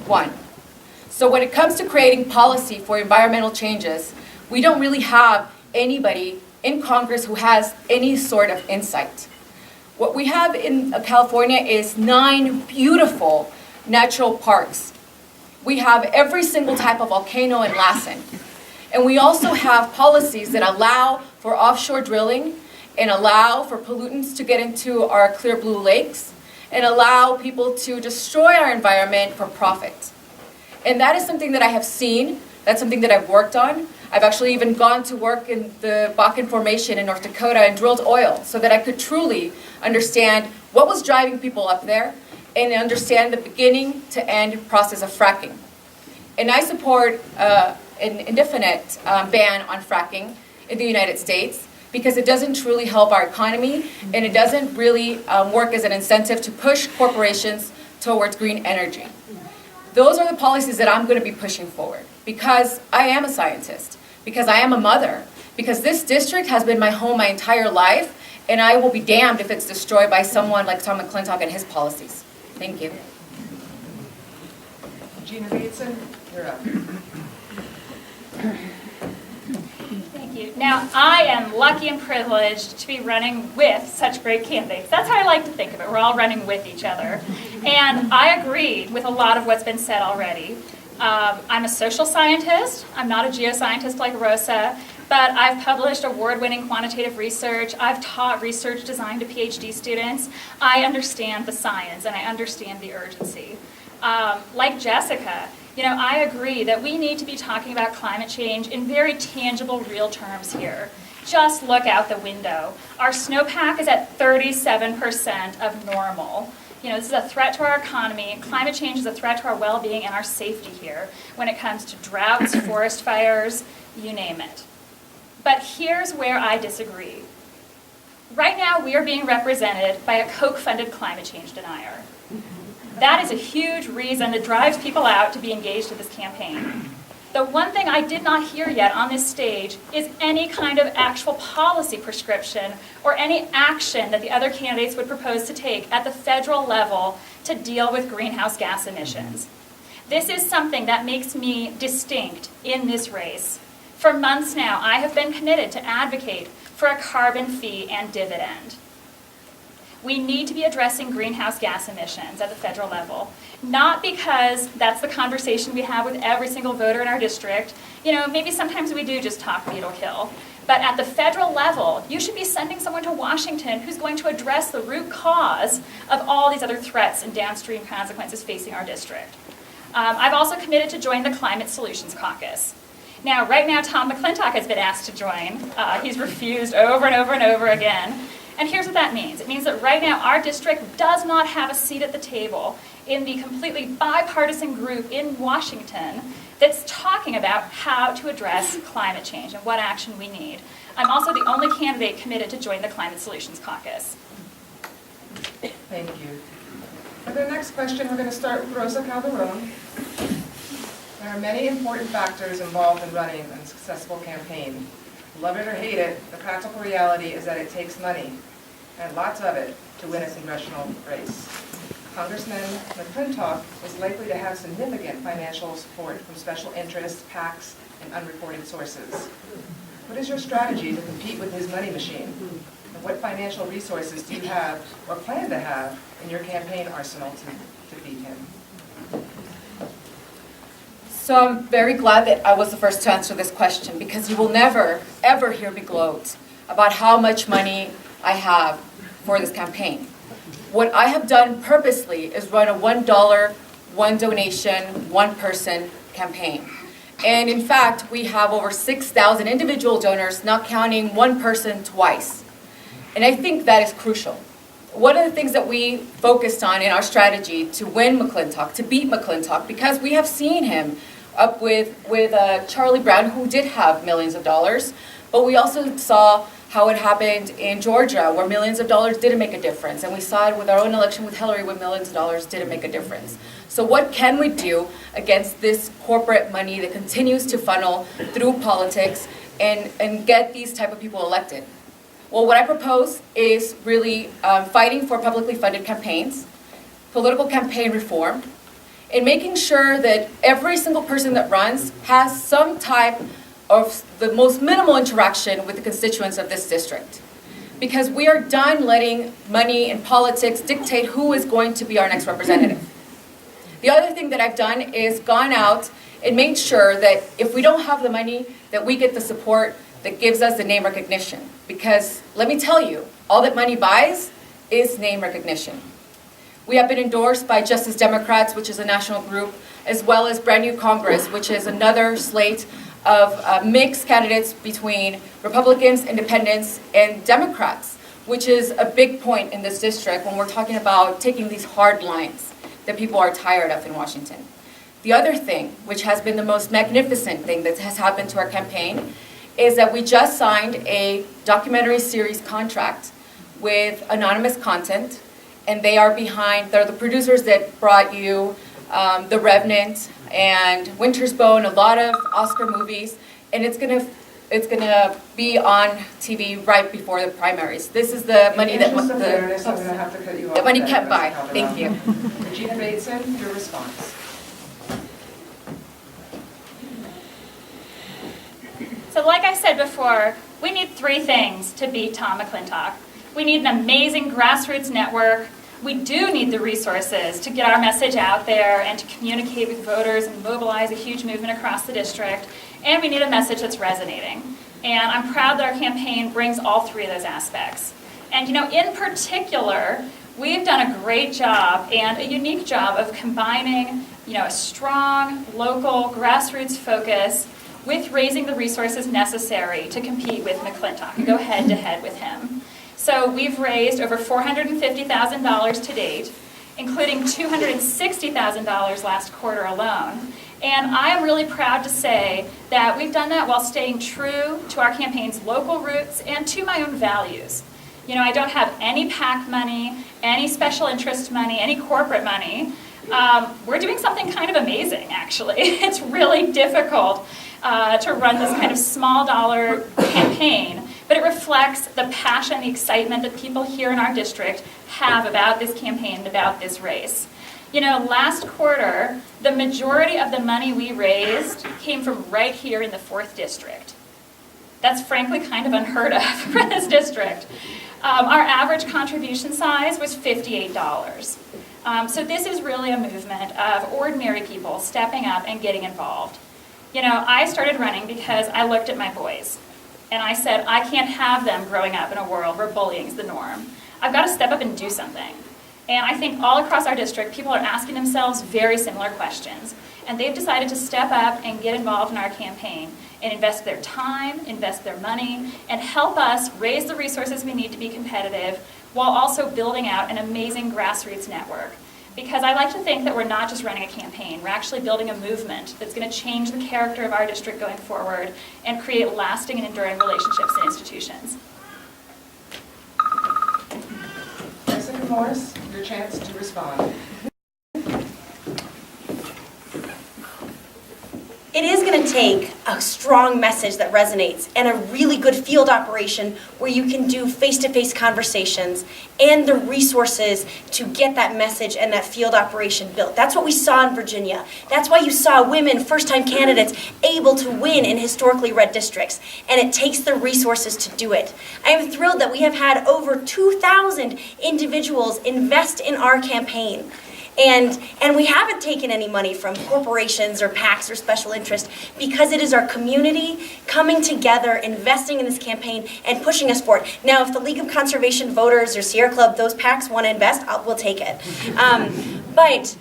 [SPEAKER 3] One. So when it comes to creating policy for environmental changes, we don't really have anybody in Congress who has any sort of insight. What we have in California is 9 beautiful natural parks. We have every single type of volcano and lassen. And we also have policies that allow for offshore drilling and allow for pollutants to get into our clear blue lakes and allow people to destroy our environment for profit. And that is something that I have seen. That's something that I've worked on. I've actually even gone to work in the Bakken Formation in North Dakota and drilled oil so that I could truly understand what was driving people up there and understand the beginning to end process of fracking. And I support an indefinite ban on fracking in the United States because it doesn't truly help our economy and it doesn't really work as an incentive to push corporations towards green energy. Those are the policies that I'm going to be pushing forward because I am a scientist, because I am a mother, because this district has been my home my entire life, and I will be damned if it's destroyed by someone like Tom McClintock and his policies. Thank you.
[SPEAKER 1] Gina Bateson, you're up.
[SPEAKER 2] Thank you. Now, I am lucky and privileged to be running with such great candidates. That's how I like to think of it. We're all running with each other. And I agree with a lot of what's been said already. I'm a social scientist. I'm not a geoscientist like Rosa, but I've published award-winning quantitative research. I've taught research design to PhD students. I understand the science and I understand the urgency. Like Jessica, I agree that we need to be talking about climate change in very tangible, real terms here. Just look out the window. Our snowpack is at 37% of normal. This is a threat to our economy. Climate change is a threat to our well-being and our safety here when it comes to droughts, forest fires, you name it. But here's where I disagree. Right now, we are being represented by a Koch-funded climate change denier. That is a huge reason that drives people out to be engaged in this campaign. The one thing I did not hear yet on this stage is any kind of actual policy prescription or any action that the other candidates would propose to take at the federal level to deal with greenhouse gas emissions. This is something that makes me distinct in this race. For months now, I have been committed to advocate for a carbon fee and dividend. We need to be addressing greenhouse gas emissions at the federal level, not because that's the conversation we have with every single voter in our district. Maybe sometimes we do just talk beetle kill. But at the federal level, you should be sending someone to Washington who's going to address the root cause of all these other threats and downstream consequences facing our district. I've also committed to join the Climate Solutions Caucus. Now, right now, Tom McClintock has been asked to join. He's refused over and over and over again. And here's what that means. It means that right now our district does not have a seat at the table in the completely bipartisan group in Washington that's talking about how to address climate change and what action we need. I'm also the only candidate committed to join the Climate Solutions Caucus.
[SPEAKER 1] Thank you. For the next question, we're going to start with Rosa Calderon. There are many important factors involved in running a successful campaign. Love it or hate it, the practical reality is that it takes money, and lots of it, to win a congressional race. Congressman McClintock is likely to have significant financial support from special interests, PACs, and unreported sources. What is your strategy to compete with his money machine? And what financial resources do you have or plan to have in your campaign arsenal to defeat him?
[SPEAKER 3] So I'm very glad that I was the first to answer this question because you will never, ever hear me gloat about how much money I have for this campaign. What I have done purposely is run a $1, one donation, one person campaign. And in fact, we have over 6,000 individual donors, not counting one person twice. And I think that is crucial. One of the things that we focused on in our strategy to win McClintock, to beat McClintock, because we have seen him up with Charlie Brown, who did have millions of dollars, but we also saw how it happened in Georgia, where millions of dollars didn't make a difference. And we saw it with our own election with Hillary, where millions of dollars didn't make a difference. So what can we do against this corporate money that continues to funnel through politics and get these type of people elected? Well, what I propose is really fighting for publicly funded campaigns, political campaign reform, and making sure that every single person that runs has some type of the most minimal interaction with the constituents of this district. Because we are done letting money and politics dictate who is going to be our next representative. The other thing that I've done is gone out and made sure that if we don't have the money, that we get the support that gives us the name recognition. Because let me tell you, all that money buys is name recognition. We have been endorsed by Justice Democrats, which is a national group, as well as Brand New Congress, which is another slate of mixed candidates between Republicans, Independents, and Democrats, which is a big point in this district when we're talking about taking these hard lines that people are tired of in Washington. The other thing, which has been the most magnificent thing that has happened to our campaign, is that we just signed a documentary series contract with Anonymous Content, and they're the producers that brought you The Revenant and Winter's Bone, a lot of Oscar movies, and it's gonna be on TV right before the primaries. This is the money that
[SPEAKER 1] I'm gonna have to cut you off.
[SPEAKER 3] the money
[SPEAKER 1] there,
[SPEAKER 3] can't buy.
[SPEAKER 1] Mrs.
[SPEAKER 3] Thank you.
[SPEAKER 1] Regina Bateson, your response.
[SPEAKER 2] So like I said before, we need three things to beat Tom McClintock. We need an amazing grassroots network. We do need the resources to get our message out there and to communicate with voters and mobilize a huge movement across the district. And we need a message that's resonating. And I'm proud that our campaign brings all three of those aspects. And in particular, we've done a great job and a unique job of combining, a strong local grassroots focus with raising the resources necessary to compete with McClintock and go head to head with him. So we've raised over $450,000 to date, including $260,000 last quarter alone. And I am really proud to say that we've done that while staying true to our campaign's local roots and to my own values. I don't have any PAC money, any special interest money, any corporate money. We're doing something kind of amazing, actually. It's really difficult to run this kind of small dollar campaign, but it reflects the passion, the excitement that people here in our district have about this campaign and about this race. Last quarter, the majority of the money we raised came from right here in the 4th District. That's frankly kind of unheard of for this district. Our average contribution size was $58. So this is really a movement of ordinary people stepping up and getting involved. I started running because I looked at my boys, and I said, I can't have them growing up in a world where bullying is the norm. I've got to step up and do something. And I think all across our district, people are asking themselves very similar questions. And they've decided to step up and get involved in our campaign and invest their time, invest their money, and help us raise the resources we need to be competitive while also building out an amazing grassroots network. Because I like to think that we're not just running a campaign, we're actually building a movement that's going to change the character of our district going forward and create lasting and enduring relationships and institutions.
[SPEAKER 1] Jessica Morris, your chance to respond.
[SPEAKER 4] It is going to take a strong message that resonates and a really good field operation where you can do face-to-face conversations and the resources to get that message and that field operation built. That's what we saw in Virginia. That's why you saw women, first-time candidates, able to win in historically red districts. And it takes the resources to do it. I am thrilled that we have had over 2,000 individuals invest in our campaign. And we haven't taken any money from corporations or PACs or special interest because it is our community coming together, investing in this campaign, and pushing us forward. Now, if the League of Conservation Voters or Sierra Club, those PACs want to invest, we'll take it. But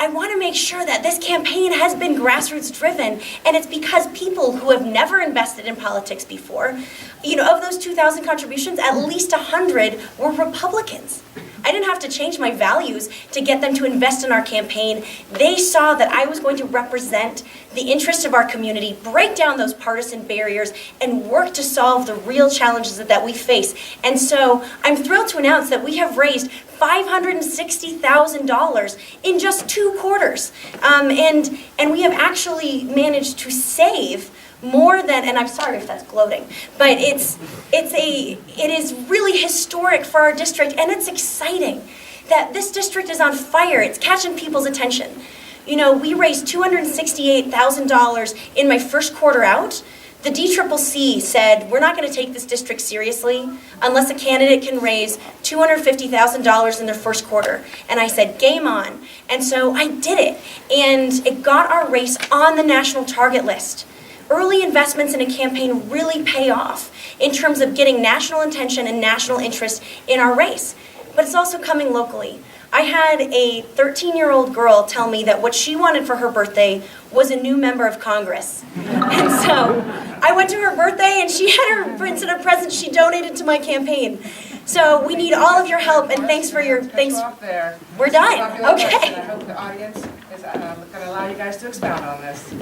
[SPEAKER 4] I want to make sure that this campaign has been grassroots driven, and it's because people who have never invested in politics before, of those 2,000 contributions, at least 100 were Republicans. I didn't have to change my values to get them to invest in our campaign. They saw that I was going to represent the interests of our community, break down those partisan barriers, and work to solve the real challenges that we face. And so I'm thrilled to announce that we have raised $560,000 in just 2 quarters. And we have actually managed to save more than, and I'm sorry if that's gloating, but it is really historic for our district, and it's exciting that this district is on fire. It's catching people's attention. You know, we raised $268,000 in my first quarter out. The DCCC said, we're not going to take this district seriously unless a candidate can raise $250,000 in their first quarter. And I said, game on. And so I did it. And it got our race on the national target list. Early investments in a campaign really pay off in terms of getting national attention and national interest in our race. But it's also coming locally. I had a 13-year-old girl tell me that what she wanted for her birthday was a new member of Congress. And so I went to her birthday and she had her instead of present she donated to my campaign. So we need all of your help, and thanks for your thanks.
[SPEAKER 1] There.
[SPEAKER 4] We're done. Okay.
[SPEAKER 1] I hope the audience is going to allow you guys to expound on this.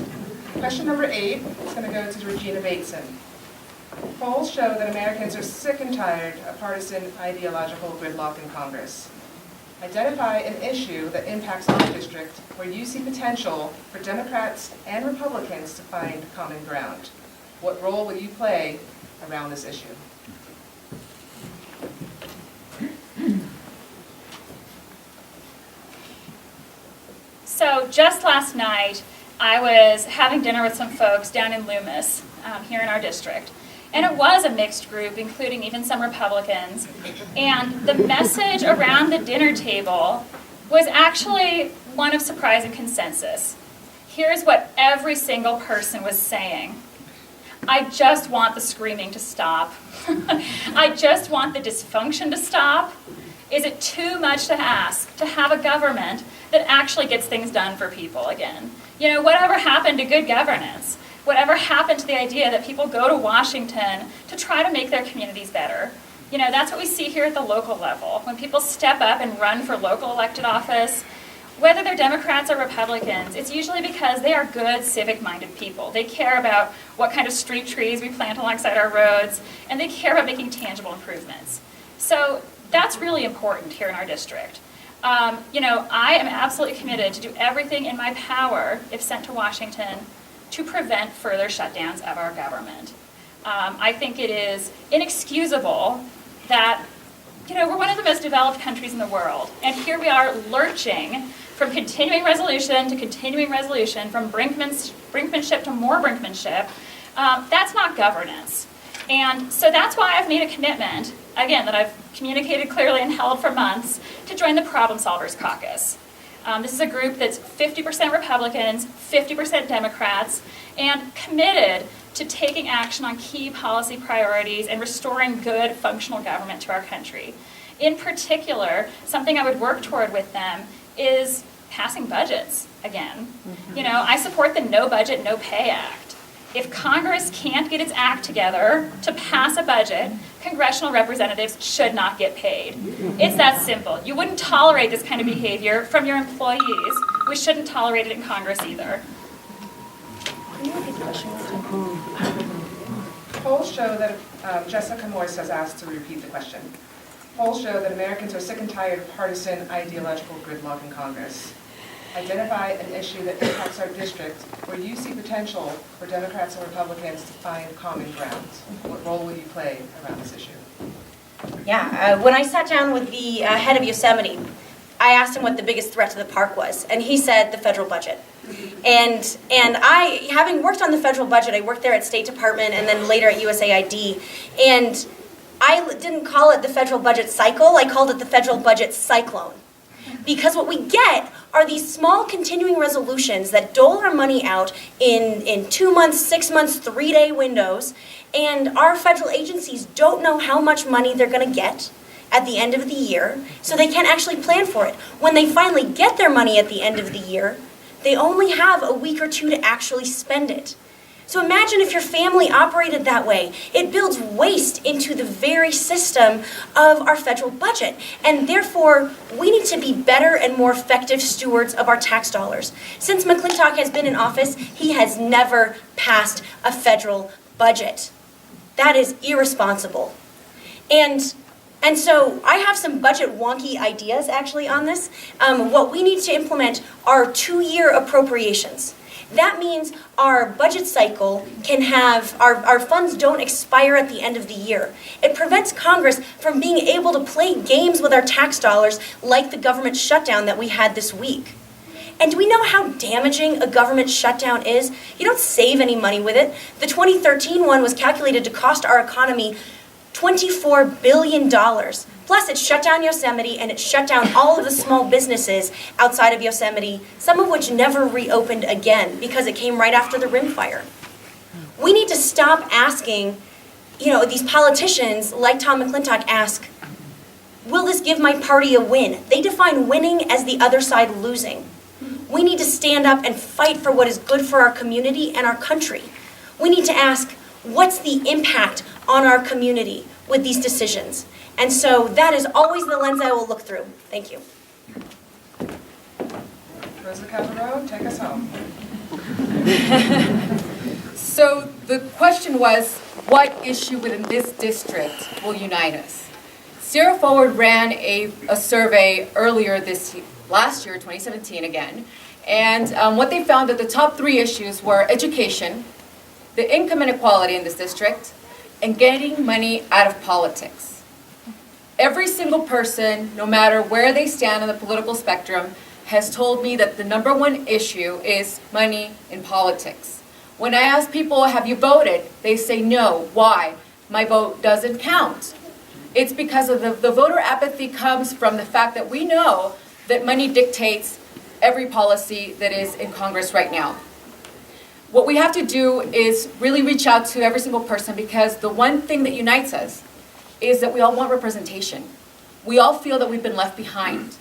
[SPEAKER 1] Question number 8 is going to go to Regina Bateson. Polls show that Americans are sick and tired of partisan ideological gridlock in Congress. Identify an issue that impacts our district where you see potential for Democrats and Republicans to find common ground. What role will you play around this issue?
[SPEAKER 2] So just last night, I was having dinner with some folks down in Loomis, here in our district. And it was a mixed group, including even some Republicans. And the message around the dinner table was actually one of surprising consensus. Here's what every single person was saying. I just want the screaming to stop. I just want the dysfunction to stop. Is it too much to ask to have a government that actually gets things done for people again? You know, whatever happened to good governance? Whatever happened to the idea that people go to Washington to try to make their communities better? You know, that's what we see here at the local level. When people step up and run for local elected office, whether they're Democrats or Republicans, it's usually because they are good, civic-minded people. They care about what kind of street trees we plant alongside our roads, and they care about making tangible improvements. So that's really important here in our district. You know, I am absolutely committed to do everything in my power, if sent to Washington, to prevent further shutdowns of our government. I think it is inexcusable that, you know, we're one of the most developed countries in the world, and here we are lurching from continuing resolution to continuing resolution, from brinkmanship to more brinkmanship. That's not governance. And so that's why I've made a commitment, again, that I've communicated clearly and held for months, to join the Problem Solvers Caucus. This is a group that's 50% Republicans, 50% Democrats, and committed to taking action on key policy priorities and restoring good, functional government to our country. In particular, something I would work toward with them is passing budgets again. You know, I support the No Budget, No Pay Act. If Congress can't get its act together to pass a budget, congressional representatives should not get paid. It's that simple. You wouldn't tolerate this kind of behavior from your employees. We shouldn't tolerate it in Congress either.
[SPEAKER 1] Polls show that, Jessica Morse has asked to repeat the question. Polls show that Americans are sick and tired of partisan ideological gridlock in Congress. Identify an issue that impacts our district where you see potential for Democrats and Republicans to find common ground. What role will you play around this issue?
[SPEAKER 4] Yeah, when I sat down with the head of Yosemite, I asked him what the biggest threat to the park was, and he said the federal budget. And I, having worked on the federal budget, I worked there at State Department and then later at USAID, and I didn't call it the federal budget cycle, I called it the federal budget cyclone. Because what we get are these small continuing resolutions that dole our money out in 2 months, 6 months, 3-day windows, and our federal agencies don't know how much money they're going to get at the end of the year, so they can't actually plan for it. When they finally get their money at the end of the year, they only have a week or two to actually spend it. So imagine if your family operated that way. It builds waste into the very system of our federal budget. And therefore, we need to be better and more effective stewards of our tax dollars. Since McClintock has been in office, he has never passed a federal budget. That is irresponsible. And so I have some budget wonky ideas actually on this. What we need to implement are 2-year appropriations. That means our budget cycle can have, our funds don't expire at the end of the year. It prevents Congress from being able to play games with our tax dollars like the government shutdown that we had this week. And do we know how damaging a government shutdown is? You don't save any money with it. The 2013 one was calculated to cost our economy $24 billion. Plus, it shut down Yosemite and it shut down all of the small businesses outside of Yosemite, some of which never reopened again because it came right after the Rim Fire. We need to stop asking, these politicians like Tom McClintock ask, will this give my party a win? They define winning as the other side losing. We need to stand up and fight for what is good for our community and our country. We need to ask, what's the impact on our community with these decisions? And so that is always the lens I will look through. Thank you.
[SPEAKER 1] Rosa Calderon, take us home.
[SPEAKER 3] So the question was, what issue within this district will unite us? Sierra Forward ran a survey earlier last year, 2017 again, and what they found that the top 3 issues were education, the income inequality in this district, and getting money out of politics. Every single person, no matter where they stand on the political spectrum, has told me that the number 1 issue is money in politics. When I ask people, have you voted? They say no. Why? My vote doesn't count. It's because of the voter apathy comes from the fact that we know that money dictates every policy that is in Congress right now. What we have to do is really reach out to every single person, because the one thing that unites us is that we all want representation. We all feel that we've been left behind.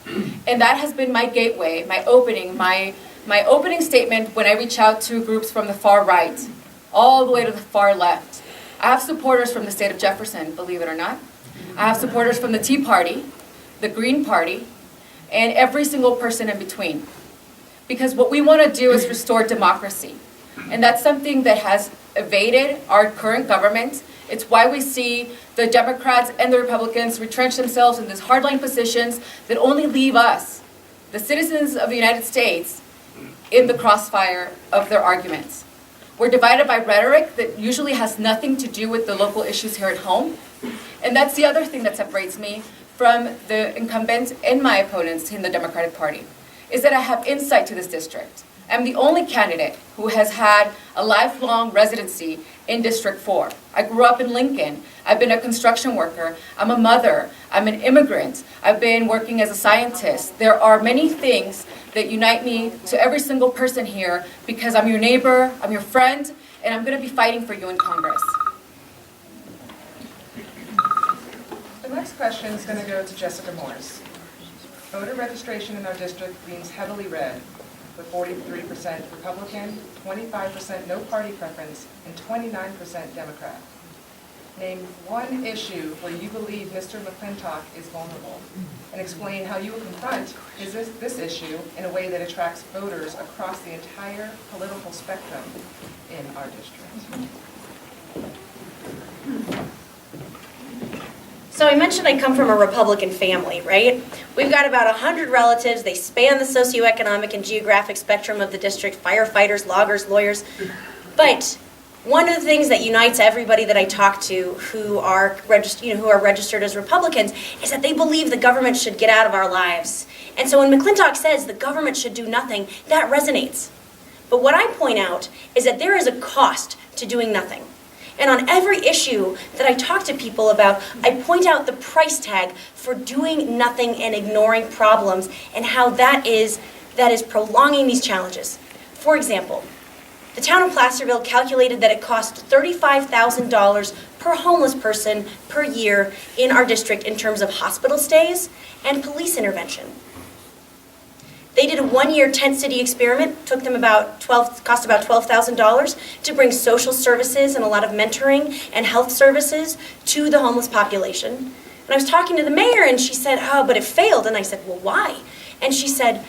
[SPEAKER 3] And that has been my gateway, my opening statement when I reach out to groups from the far right, all the way to the far left. I have supporters from the state of Jefferson, believe it or not. I have supporters from the Tea Party, the Green Party, and every single person in between. Because what we want to do is restore democracy. And that's something that has evaded our current government. It's why we see the Democrats and the Republicans retrench themselves in these hardline positions that only leave us, the citizens of the United States, in the crossfire of their arguments. We're divided by rhetoric that usually has nothing to do with the local issues here at home. And that's the other thing that separates me from the incumbents and my opponents in the Democratic Party, is that I have insight to this district. I'm the only candidate who has had a lifelong residency in District 4. I grew up in Lincoln. I've been a construction worker. I'm a mother. I'm an immigrant. I've been working as a scientist. There are many things that unite me to every single person here, because I'm your neighbor, I'm your friend, and I'm going to be fighting for you in Congress.
[SPEAKER 1] The next question is going to go to Jessica Morse. Voter registration in our district leans heavily red, with 43% Republican, 25% no party preference, and 29% Democrat. Name one issue where you believe Mr. McClintock is vulnerable, and explain how you will confront this issue in a way that attracts voters across the entire political spectrum in our district.
[SPEAKER 4] So I mentioned I come from a Republican family, right? We've got about 100 relatives. They span the socioeconomic and geographic spectrum of the district: firefighters, loggers, lawyers. But one of the things that unites everybody that I talk to who are registered as Republicans is that they believe the government should get out of our lives. And so when McClintock says the government should do nothing, that resonates. But what I point out is that there is a cost to doing nothing. And on every issue that I talk to people about, I point out the price tag for doing nothing and ignoring problems, and how that is prolonging these challenges. For example, the town of Placerville calculated that it cost $35,000 per homeless person per year in our district in terms of hospital stays and police intervention. They did a 1-year tent city experiment, cost about $12,000 to bring social services and a lot of mentoring and health services to the homeless population. And I was talking to the mayor, and she said, "Oh, but it failed." And I said, "Well, why?" And she said,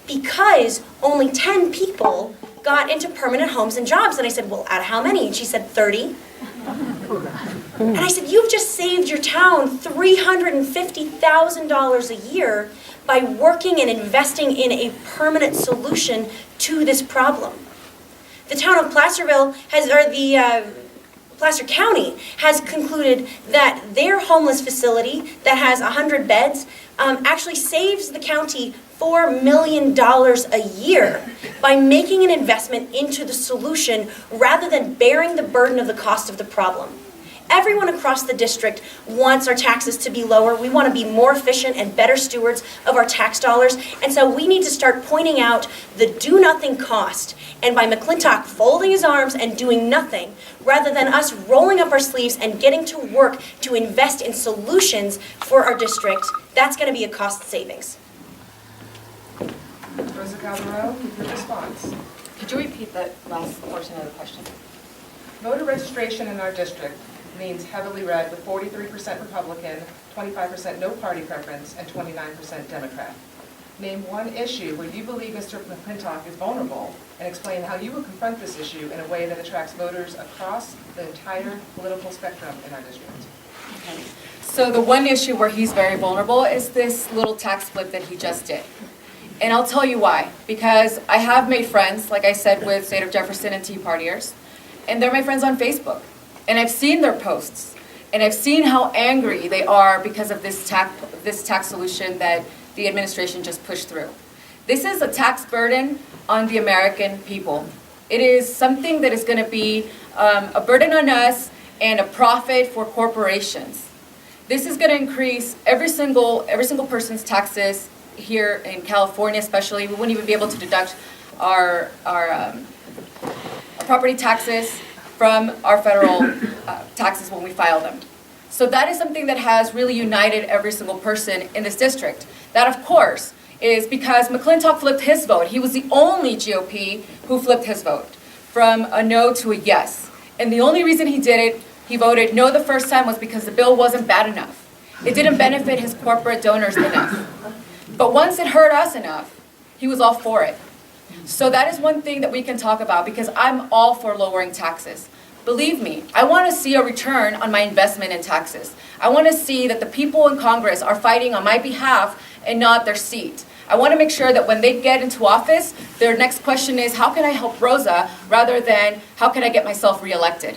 [SPEAKER 4] "Because only 10 people got into permanent homes and jobs." And I said, "Well, out of how many?" And she said, 30. And I said, "You've just saved your town $350,000 a year by working and investing in a permanent solution to this problem." The town of Placerville Placer County has concluded that their homeless facility that has 100 beds actually saves the county $4 million a year by making an investment into the solution rather than bearing the burden of the cost of the problem. Everyone across the district wants our taxes to be lower. We want to be more efficient and better stewards of our tax dollars. And so we need to start pointing out the do-nothing cost. And by McClintock folding his arms and doing nothing, rather than us rolling up our sleeves and getting to work to invest in solutions for our district, that's going to be a cost savings.
[SPEAKER 1] Rosa Calderon, your response.
[SPEAKER 3] Could you repeat that last portion of the question?
[SPEAKER 1] Voter registration in our district leans heavily red with 43% Republican, 25% no party preference, and 29% Democrat. Name one issue where you believe Mr. McClintock is vulnerable and explain how you will confront this issue in a way that attracts voters across the entire political spectrum in our district.
[SPEAKER 3] Okay. So the one issue where he's very vulnerable is this little tax flip that he just did. And I'll tell you why. Because I have made friends, like I said, with State of Jefferson and Tea Partiers, and they're my friends on Facebook. And I've seen their posts, and I've seen how angry they are because of this tax solution that the administration just pushed through. This is a tax burden on the American people. It is something that is going to be a burden on us and a profit for corporations. This is going to increase every single person's taxes here in California, especially. We wouldn't even be able to deduct our property taxes from our federal taxes when we file them. So that is something that has really united every single person in this district. That, of course, is because McClintock flipped his vote. He was the only GOP who flipped his vote from a no to a yes. And the only reason he did it, he voted no the first time, was because the bill wasn't bad enough. It didn't benefit his corporate donors enough. But once it hurt us enough, he was all for it. So that is one thing that we can talk about, because I'm all for lowering taxes. Believe me, I want to see a return on my investment in taxes. I want to see that the people in Congress are fighting on my behalf and not their seat. I want to make sure that when they get into office, their next question is, how can I help Rosa, rather than how can I get myself reelected?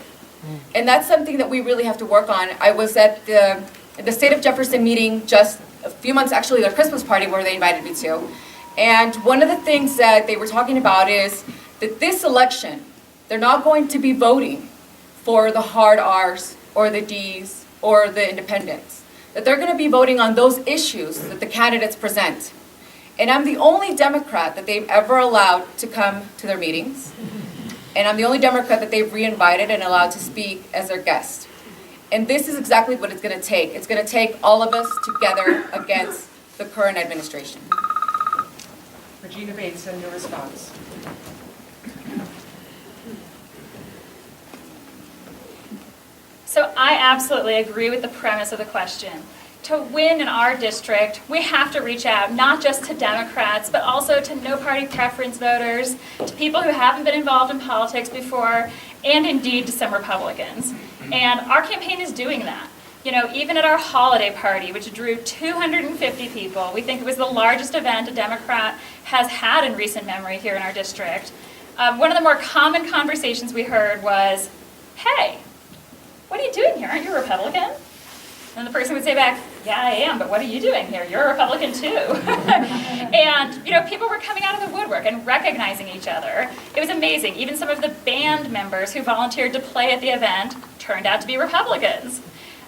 [SPEAKER 3] And that's something that we really have to work on. I was at the State of Jefferson meeting just a few months, actually their Christmas party where they invited me to. And one of the things that they were talking about is that this election, they're not going to be voting for the hard R's or the D's or the independents. That they're going to be voting on those issues that the candidates present. And I'm the only Democrat that they've ever allowed to come to their meetings. And I'm the only Democrat that they've re-invited and allowed to speak as their guest. And this is exactly what it's going to take. It's going to take all of us together against the current administration.
[SPEAKER 1] Regina Bateson, your response.
[SPEAKER 2] So I absolutely agree with the premise of the question. To win in our district, we have to reach out not just to Democrats, but also to no party preference voters, to people who haven't been involved in politics before, and indeed to some Republicans. And our campaign is doing that. You know, even at our holiday party, which drew 250 people, we think it was the largest event a Democrat has had in recent memory here in our district. One of the more common conversations we heard was, "Hey, what are you doing here? Aren't you a Republican?" And the person would say back, "Yeah, I am, but what are you doing here? You're a Republican too." And, you know, people were coming out of the woodwork and recognizing each other. It was amazing. Even some of the band members who volunteered to play at the event turned out to be Republicans.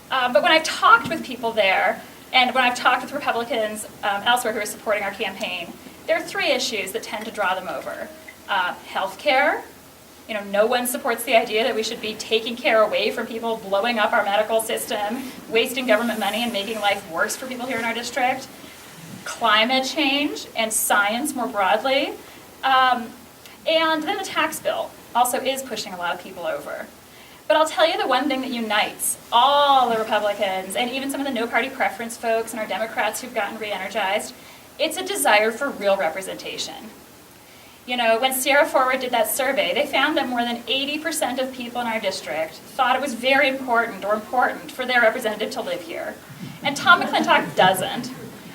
[SPEAKER 2] But when I've talked with people there, and when I've talked with Republicans elsewhere who are supporting our campaign, there are three issues that tend to draw them over. Health care. You know, no one supports the idea that we should be taking care away from people, blowing up our medical system, wasting government money and making life worse for people here in our district. Climate change and science more broadly. And then the tax bill also is pushing a lot of people over. But I'll tell you the one thing that unites all the Republicans and even some of the no party preference folks and our Democrats who've gotten re-energized, it's a desire for real representation. You know, when Sierra Forward did that survey, they found that more than 80% of people in our district thought it was very important for their representative to live here. And Tom McClintock doesn't.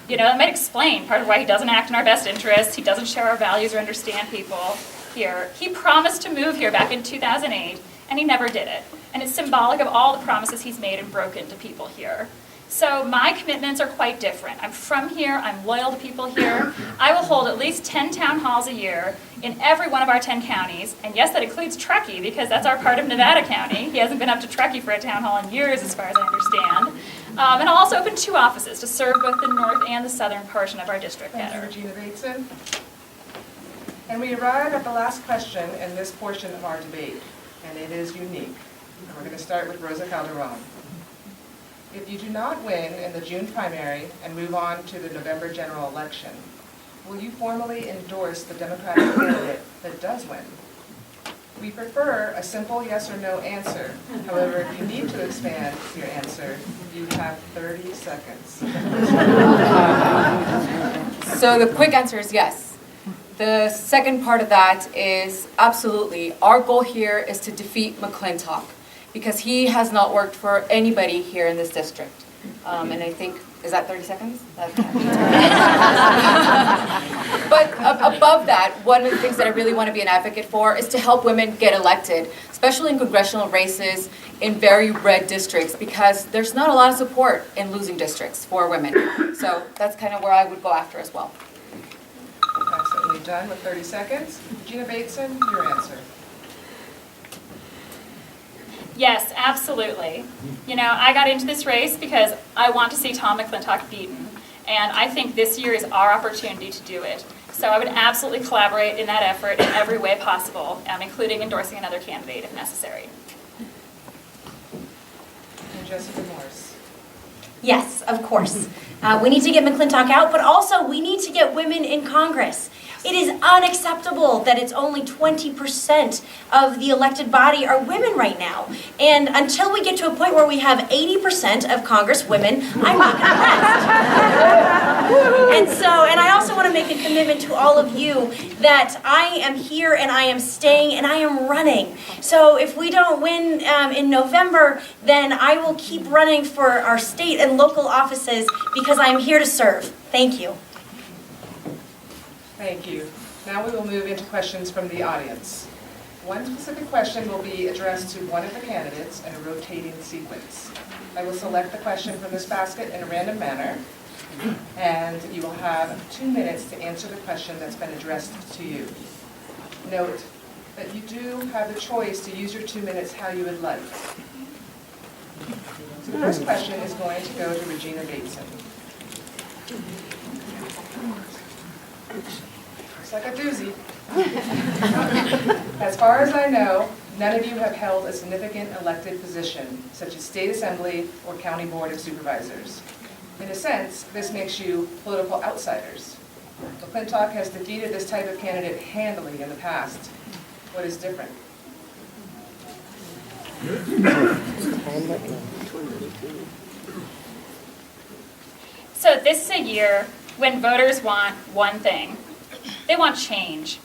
[SPEAKER 2] You know, that might explain part of why he doesn't act in our best interest, he doesn't share our values or understand people. here, he promised to move here back in 2008, and he never did it. And it's symbolic of all the promises he's made and broken to people here. So my commitments are quite different. I'm from here, I'm loyal to people here. I will hold at least 10 town halls a year in every one of our 10 counties. And yes, that includes Truckee, because that's our part of Nevada County. He hasn't been up to Truckee for a town hall in years, as far as I understand. And I'll also open 2 offices to serve both the north and the southern portion of our district
[SPEAKER 1] Thank
[SPEAKER 2] better.
[SPEAKER 1] you, Regina Bateson. And we arrive at the last question in this portion of our debate, and it is unique. And we're going to start with Rosa Calderon. If you do not win in the June primary and move on to the November general election, will you formally endorse the Democratic candidate that does win? We prefer a simple yes or no answer. However, if you need to expand your answer, you have 30 seconds.
[SPEAKER 3] So the quick answer is yes. The second part of that is absolutely. Our goal here is to defeat McClintock, because he has not worked for anybody here in this district. And I think, is that 30 seconds? But above that, one of the things that I really want to be an advocate for is to help women get elected, especially in congressional races in very red districts, because there's not a lot of support in losing districts for women. So that's kind of where I would go after as well.
[SPEAKER 1] Absolutely done with 30 seconds. Regina Bateson, your answer.
[SPEAKER 2] Yes, absolutely. You know, I got into this race because I want to see Tom McClintock beaten, and I think this year is our opportunity to do it. So I would absolutely collaborate in that effort in every way possible, including endorsing another candidate if necessary.
[SPEAKER 1] And Jessica Morse.
[SPEAKER 4] Yes, of course. We need to get McClintock out, but also we need to get women in Congress. It is unacceptable that it's only 20% of the elected body are women right now. And until we get to a point where we have 80% of Congress women, I'm not going to rest. And I also want to make a commitment to all of you that I am here and I am staying and I am running. So if we don't win in November, then I will keep running for our state and local offices because I am here to serve. Thank you.
[SPEAKER 1] Thank you. Now we will move into questions from the audience. One specific question will be addressed to one of the candidates in a rotating sequence. I will select the question from this basket in a random manner, and you will have 2 minutes to answer the question that's been addressed to you. Note that you do have the choice to use your 2 minutes how you would like. So the first question is going to go to Regina Bateson. Looks like a doozy. As far as I know, none of you have held a significant elected position, such as state assembly or county board of supervisors. In a sense, this makes you political outsiders. McClintock has defeated this type of candidate handily in the past. What is different?
[SPEAKER 2] So this is a year when voters want one thing. They want change.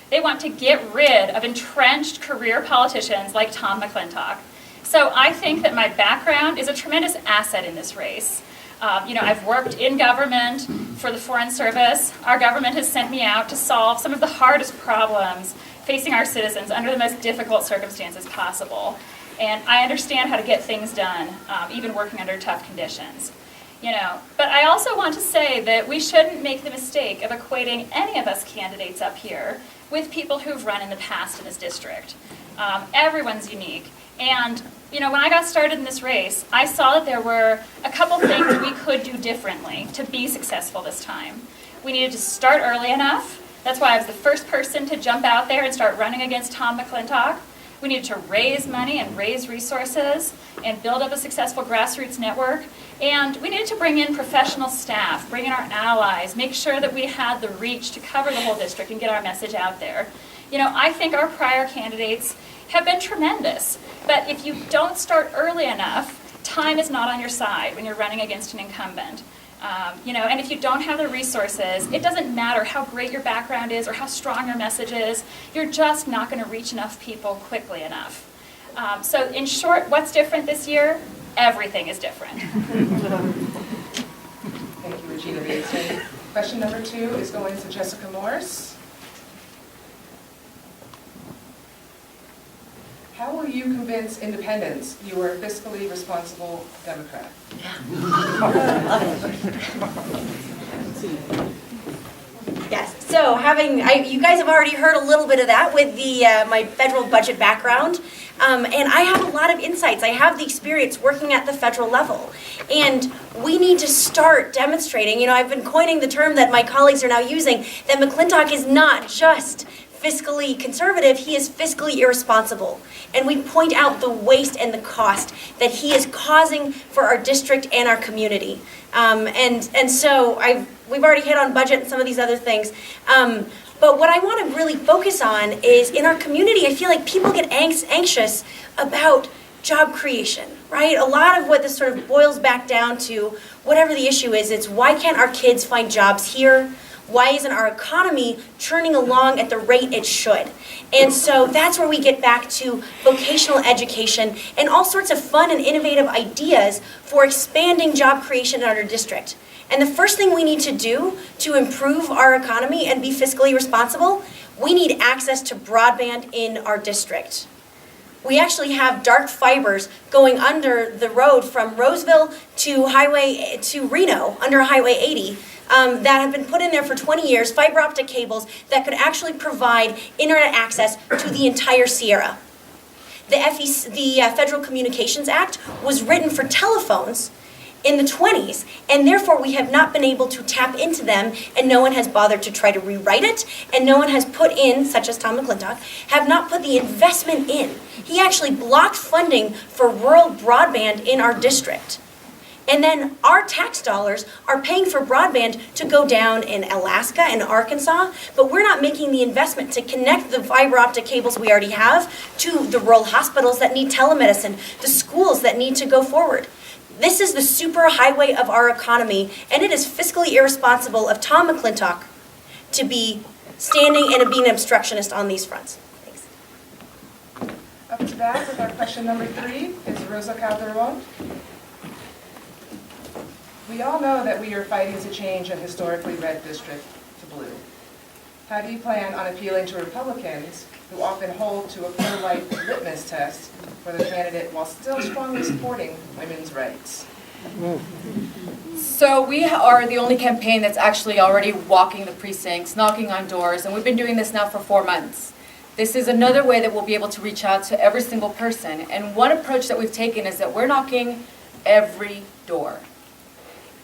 [SPEAKER 2] They want to get rid of entrenched career politicians like Tom McClintock. So I think that my background is a tremendous asset in this race. I've worked in government for the Foreign Service. Our government has sent me out to solve some of the hardest problems facing our citizens under the most difficult circumstances possible. And I understand how to get things done, even working under tough conditions. But I also want to say that we shouldn't make the mistake of equating any of us candidates up here with people who've run in the past in this district. Everyone's unique. And, when I got started in this race, I saw that there were a couple things we could do differently to be successful this time. We needed to start early enough. That's why I was the first person to jump out there and start running against Tom McClintock. We needed to raise money and raise resources and build up a successful grassroots network. And we needed to bring in professional staff, bring in our allies, make sure that we had the reach to cover the whole district and get our message out there. I think our prior candidates have been tremendous. But if you don't start early enough, time is not on your side when you're running against an incumbent. And if you don't have the resources, it doesn't matter how great your background is or how strong your message is, you're just not going to reach enough people quickly enough. So in short, what's different this year? Everything is different.
[SPEAKER 1] Thank you, Regina Bateson. Question number 2 is going to Jessica Morse. you convince independents you are a fiscally responsible Democrat?
[SPEAKER 4] Yes, so you guys have already heard a little bit of that with my federal budget background. And I have a lot of insights. I have the experience working at the federal level. And we need to start demonstrating, I've been coining the term that my colleagues are now using, that McClintock is not just fiscally conservative, he is fiscally irresponsible. And we point out the waste and the cost that he is causing for our district and our community. And so we've already hit on budget and some of these other things. But what I want to really focus on is in our community, I feel like people get anxious about job creation, right? A lot of what this sort of boils back down to, whatever the issue is, it's why can't our kids find jobs here? Why isn't our economy churning along at the rate it should? And so that's where we get back to vocational education and all sorts of fun and innovative ideas for expanding job creation in our district. And the first thing we need to do to improve our economy and be fiscally responsible, we need access to broadband in our district. We actually have dark fibers going under the road from Roseville to Reno, under Highway 80, that have been put in there for 20 years, fiber optic cables that could actually provide internet access to the entire Sierra. The Federal Communications Act was written for telephones in the 20s, and therefore we have not been able to tap into them, and no one has bothered to try to rewrite it, and no one has put in, such as Tom McClintock, have not put the investment in. He actually blocked funding for rural broadband in our district. And then our tax dollars are paying for broadband to go down in Alaska and Arkansas, but we're not making the investment to connect the fiber optic cables we already have to the rural hospitals that need telemedicine, the schools that need to go forward. This is the super highway of our economy, and it is fiscally irresponsible of Tom McClintock to be standing and being an obstructionist on these fronts. Thanks.
[SPEAKER 1] Up to bat with our question number 3 is Rosa Calderon. We all know that we are fighting to change a historically red district to blue. How do you plan on appealing to Republicans who often hold to a pro-life litmus test for the candidate while still strongly supporting women's rights?
[SPEAKER 3] So we are the only campaign that's actually already walking the precincts, knocking on doors, and we've been doing this now for 4 months. This is another way that we'll be able to reach out to every single person. And one approach that we've taken is that we're knocking every door.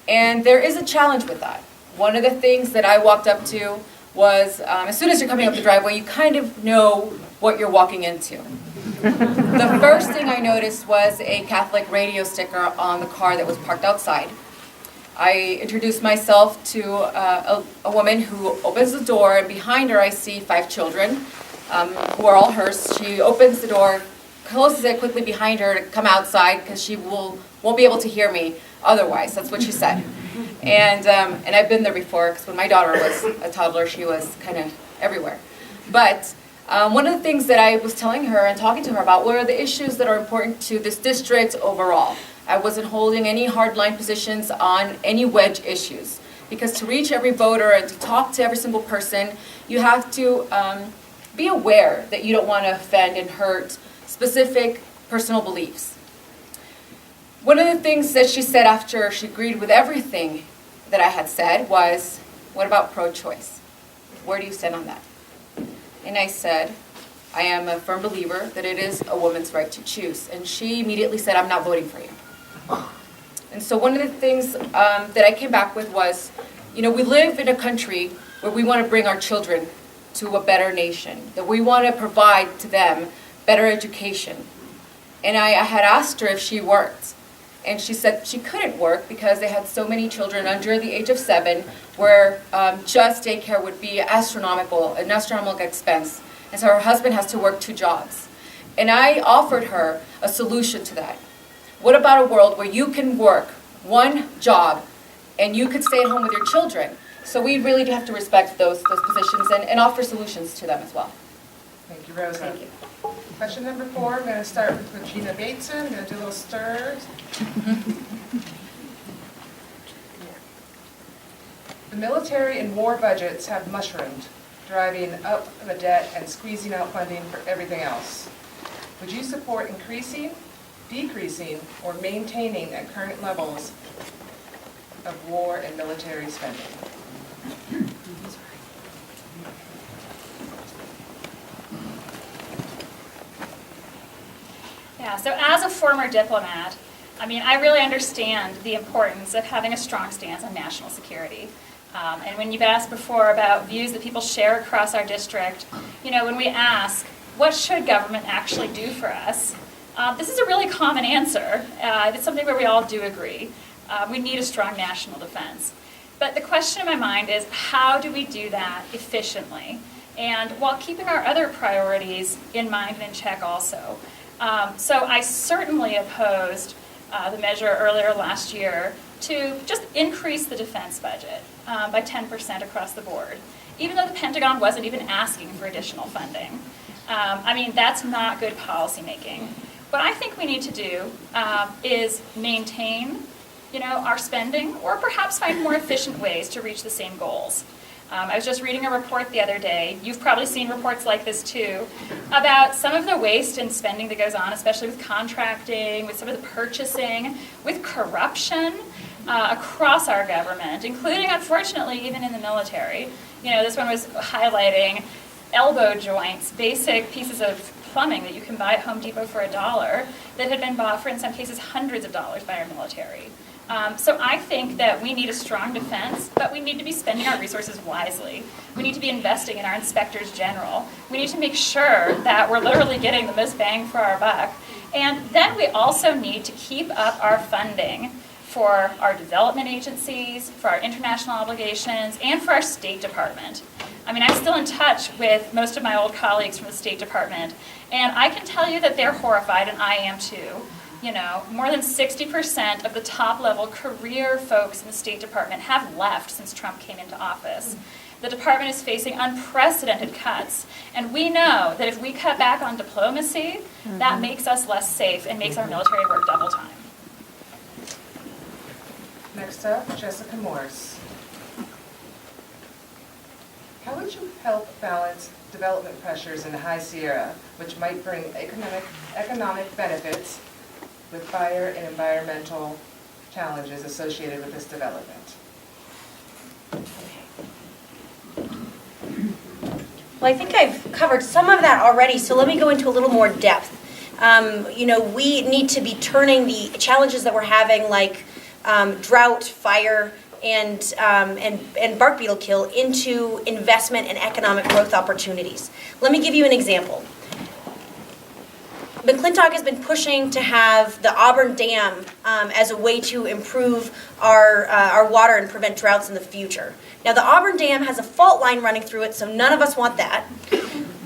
[SPEAKER 3] And there is a challenge with that. One of the things that I walked up to was, as soon as you're coming up the driveway, you kind of know what you're walking into. The first thing I noticed was a Catholic radio sticker on the car that was parked outside. I introduced myself to a woman who opens the door, and behind her I see 5 children, who are all hers. She opens the door, closes it quickly behind her to come outside because she won't be able to hear me otherwise. That's what she said. And I've been there before, because when my daughter was a toddler, she was kind of everywhere. But one of the things that I was telling her and talking to her about were the issues that are important to this district overall. I wasn't holding any hardline positions on any wedge issues, because to reach every voter and to talk to every single person, you have to be aware that you don't want to offend and hurt specific personal beliefs. One of the things that she said after she agreed with everything that I had said was, what about pro-choice? Where do you stand on that? And I said, I am a firm believer that it is a woman's right to choose. And she immediately said, I'm not voting for you. And so one of the things that I came back with was, we live in a country where we want to bring our children to a better nation, that we want to provide to them better education. And I had asked her if she worked. And she said she couldn't work because they had so many children under the age of 7 where just daycare would be an astronomical expense. And so her husband has to work 2 jobs. And I offered her a solution to that. What about a world where you can work 1 job and you could stay at home with your children? So we really do have to respect those positions and offer solutions to them as well.
[SPEAKER 1] Thank you, Rosa.
[SPEAKER 3] Thank you.
[SPEAKER 1] Question number 4, I'm going to start with Regina Bateson. I'm going to do a little stirs. The military and war budgets have mushroomed, driving up the debt and squeezing out funding for everything else. Would you support increasing, decreasing, or maintaining at current levels of war and military spending?
[SPEAKER 2] Yeah, so as a former diplomat, I really understand the importance of having a strong stance on national security. And when you've asked before about views that people share across our district, when we ask, what should government actually do for us? This is a really common answer. It's something where we all do agree. We need a strong national defense. But the question in my mind is, how do we do that efficiently? And while keeping our other priorities in mind and in check also. So I certainly opposed the measure earlier last year to just increase the defense budget by 10% across the board, even though the Pentagon wasn't even asking for additional funding. That's not good policy making. What I think we need to do is maintain, our spending, or perhaps find more efficient ways to reach the same goals. I was just reading a report the other day, you've probably seen reports like this too, about some of the waste and spending that goes on, especially with contracting, with some of the purchasing, with corruption across our government, including, unfortunately, even in the military. This one was highlighting elbow joints, basic pieces of plumbing that you can buy at Home Depot for $1 that had been bought for, in some cases, hundreds of dollars by our military. So I think that we need a strong defense, but we need to be spending our resources wisely. We need to be investing in our inspectors general. We need to make sure that we're literally getting the most bang for our buck. And then we also need to keep up our funding for our development agencies, for our international obligations, and for our State Department. I'm still in touch with most of my old colleagues from the State Department, and I can tell you that they're horrified, and I am too. More than 60% of the top-level career folks in the State Department have left since Trump came into office. The department is facing unprecedented cuts, and we know that if we cut back on diplomacy, that makes us less safe and makes our military work double time.
[SPEAKER 1] Next up, Jessica Morse. How would you help balance development pressures in the High Sierra, which might bring economic benefits, with fire and environmental challenges associated with this development?
[SPEAKER 4] Well, I think I've covered some of that already, so let me go into a little more depth. We need to be turning the challenges that we're having, like drought, fire, and bark beetle kill, into investment and economic growth opportunities. Let me give you an example. McClintock has been pushing to have the Auburn Dam as a way to improve our water and prevent droughts in the future. Now, the Auburn Dam has a fault line running through it, so none of us want that.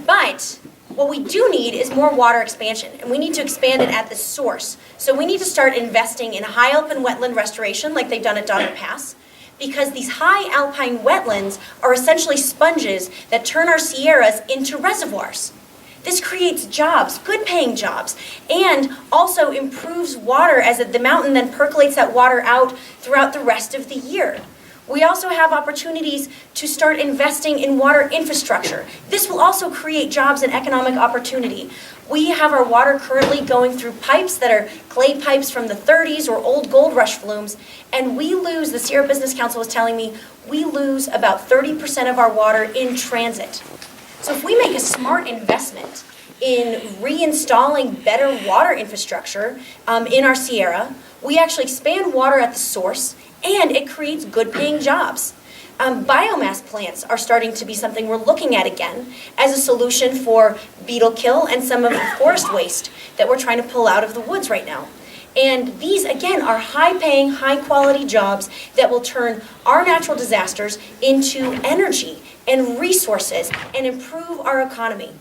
[SPEAKER 4] But what we do need is more water expansion, and we need to expand it at the source. So we need to start investing in high alpine wetland restoration like they've done at Donner Pass, because these high alpine wetlands are essentially sponges that turn our Sierras into reservoirs. This creates jobs, good-paying jobs, and also improves water as the mountain then percolates that water out throughout the rest of the year. We also have opportunities to start investing in water infrastructure. This will also create jobs and economic opportunity. We have our water currently going through pipes that are clay pipes from the 30s or old gold rush flumes, and we lose, the Sierra Business Council was telling me, we lose about 30% of our water in transit. So if we make a smart investment in reinstalling better water infrastructure in our Sierra, we actually expand water at the source, and it creates good-paying jobs. Biomass plants are starting to be something we're looking at again as a solution for beetle kill and some of the forest waste that we're trying to pull out of the woods right now. And these, again, are high-paying, high-quality jobs that will turn our natural disasters into energy and resources and improve our economy.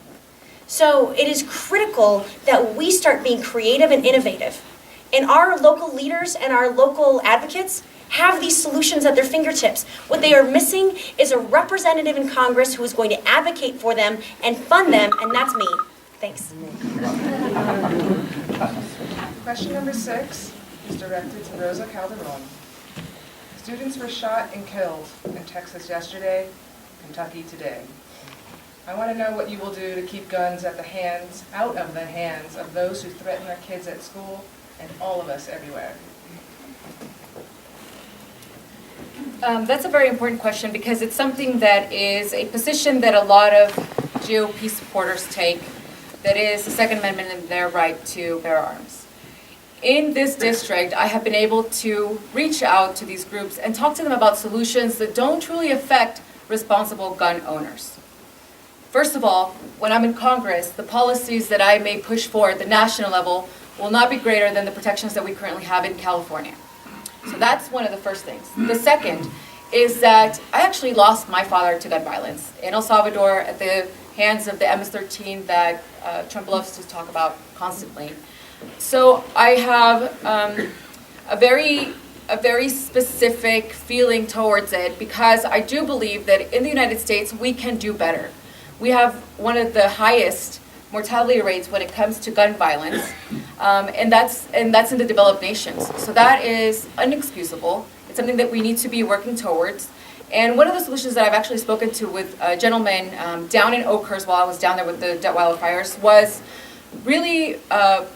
[SPEAKER 4] So it is critical that we start being creative and innovative. And our local leaders and our local advocates have these solutions at their fingertips. What they are missing is a representative in Congress who is going to advocate for them and fund them, and that's me. Thanks.
[SPEAKER 1] Question number 6 is directed to Rosa Calderon. Students were shot and killed in Texas yesterday, Kentucky today. I want to know what you will do to keep guns out of the hands of those who threaten our kids at school and all of us everywhere.
[SPEAKER 3] That's a very important question because it's something that is a position that a lot of GOP supporters take, that is the Second Amendment and their right to bear arms. In this district, I have been able to reach out to these groups and talk to them about solutions that don't truly affect responsible gun owners. First of all, when I'm in Congress, the policies that I may push for at the national level will not be greater than the protections that we currently have in California. So that's one of the first things. The second is that I actually lost my father to gun violence in El Salvador at the hands of the MS-13 that Trump loves to talk about constantly. So I have a very specific feeling towards it because I do believe that in the United States we can do better. We have one of the highest mortality rates when it comes to gun violence, and that's in the developed nations. So that is inexcusable. It's something that we need to be working towards. And one of the solutions that I've actually spoken to with a gentleman down in Oakhurst while I was down there with the Detweiler fires was really a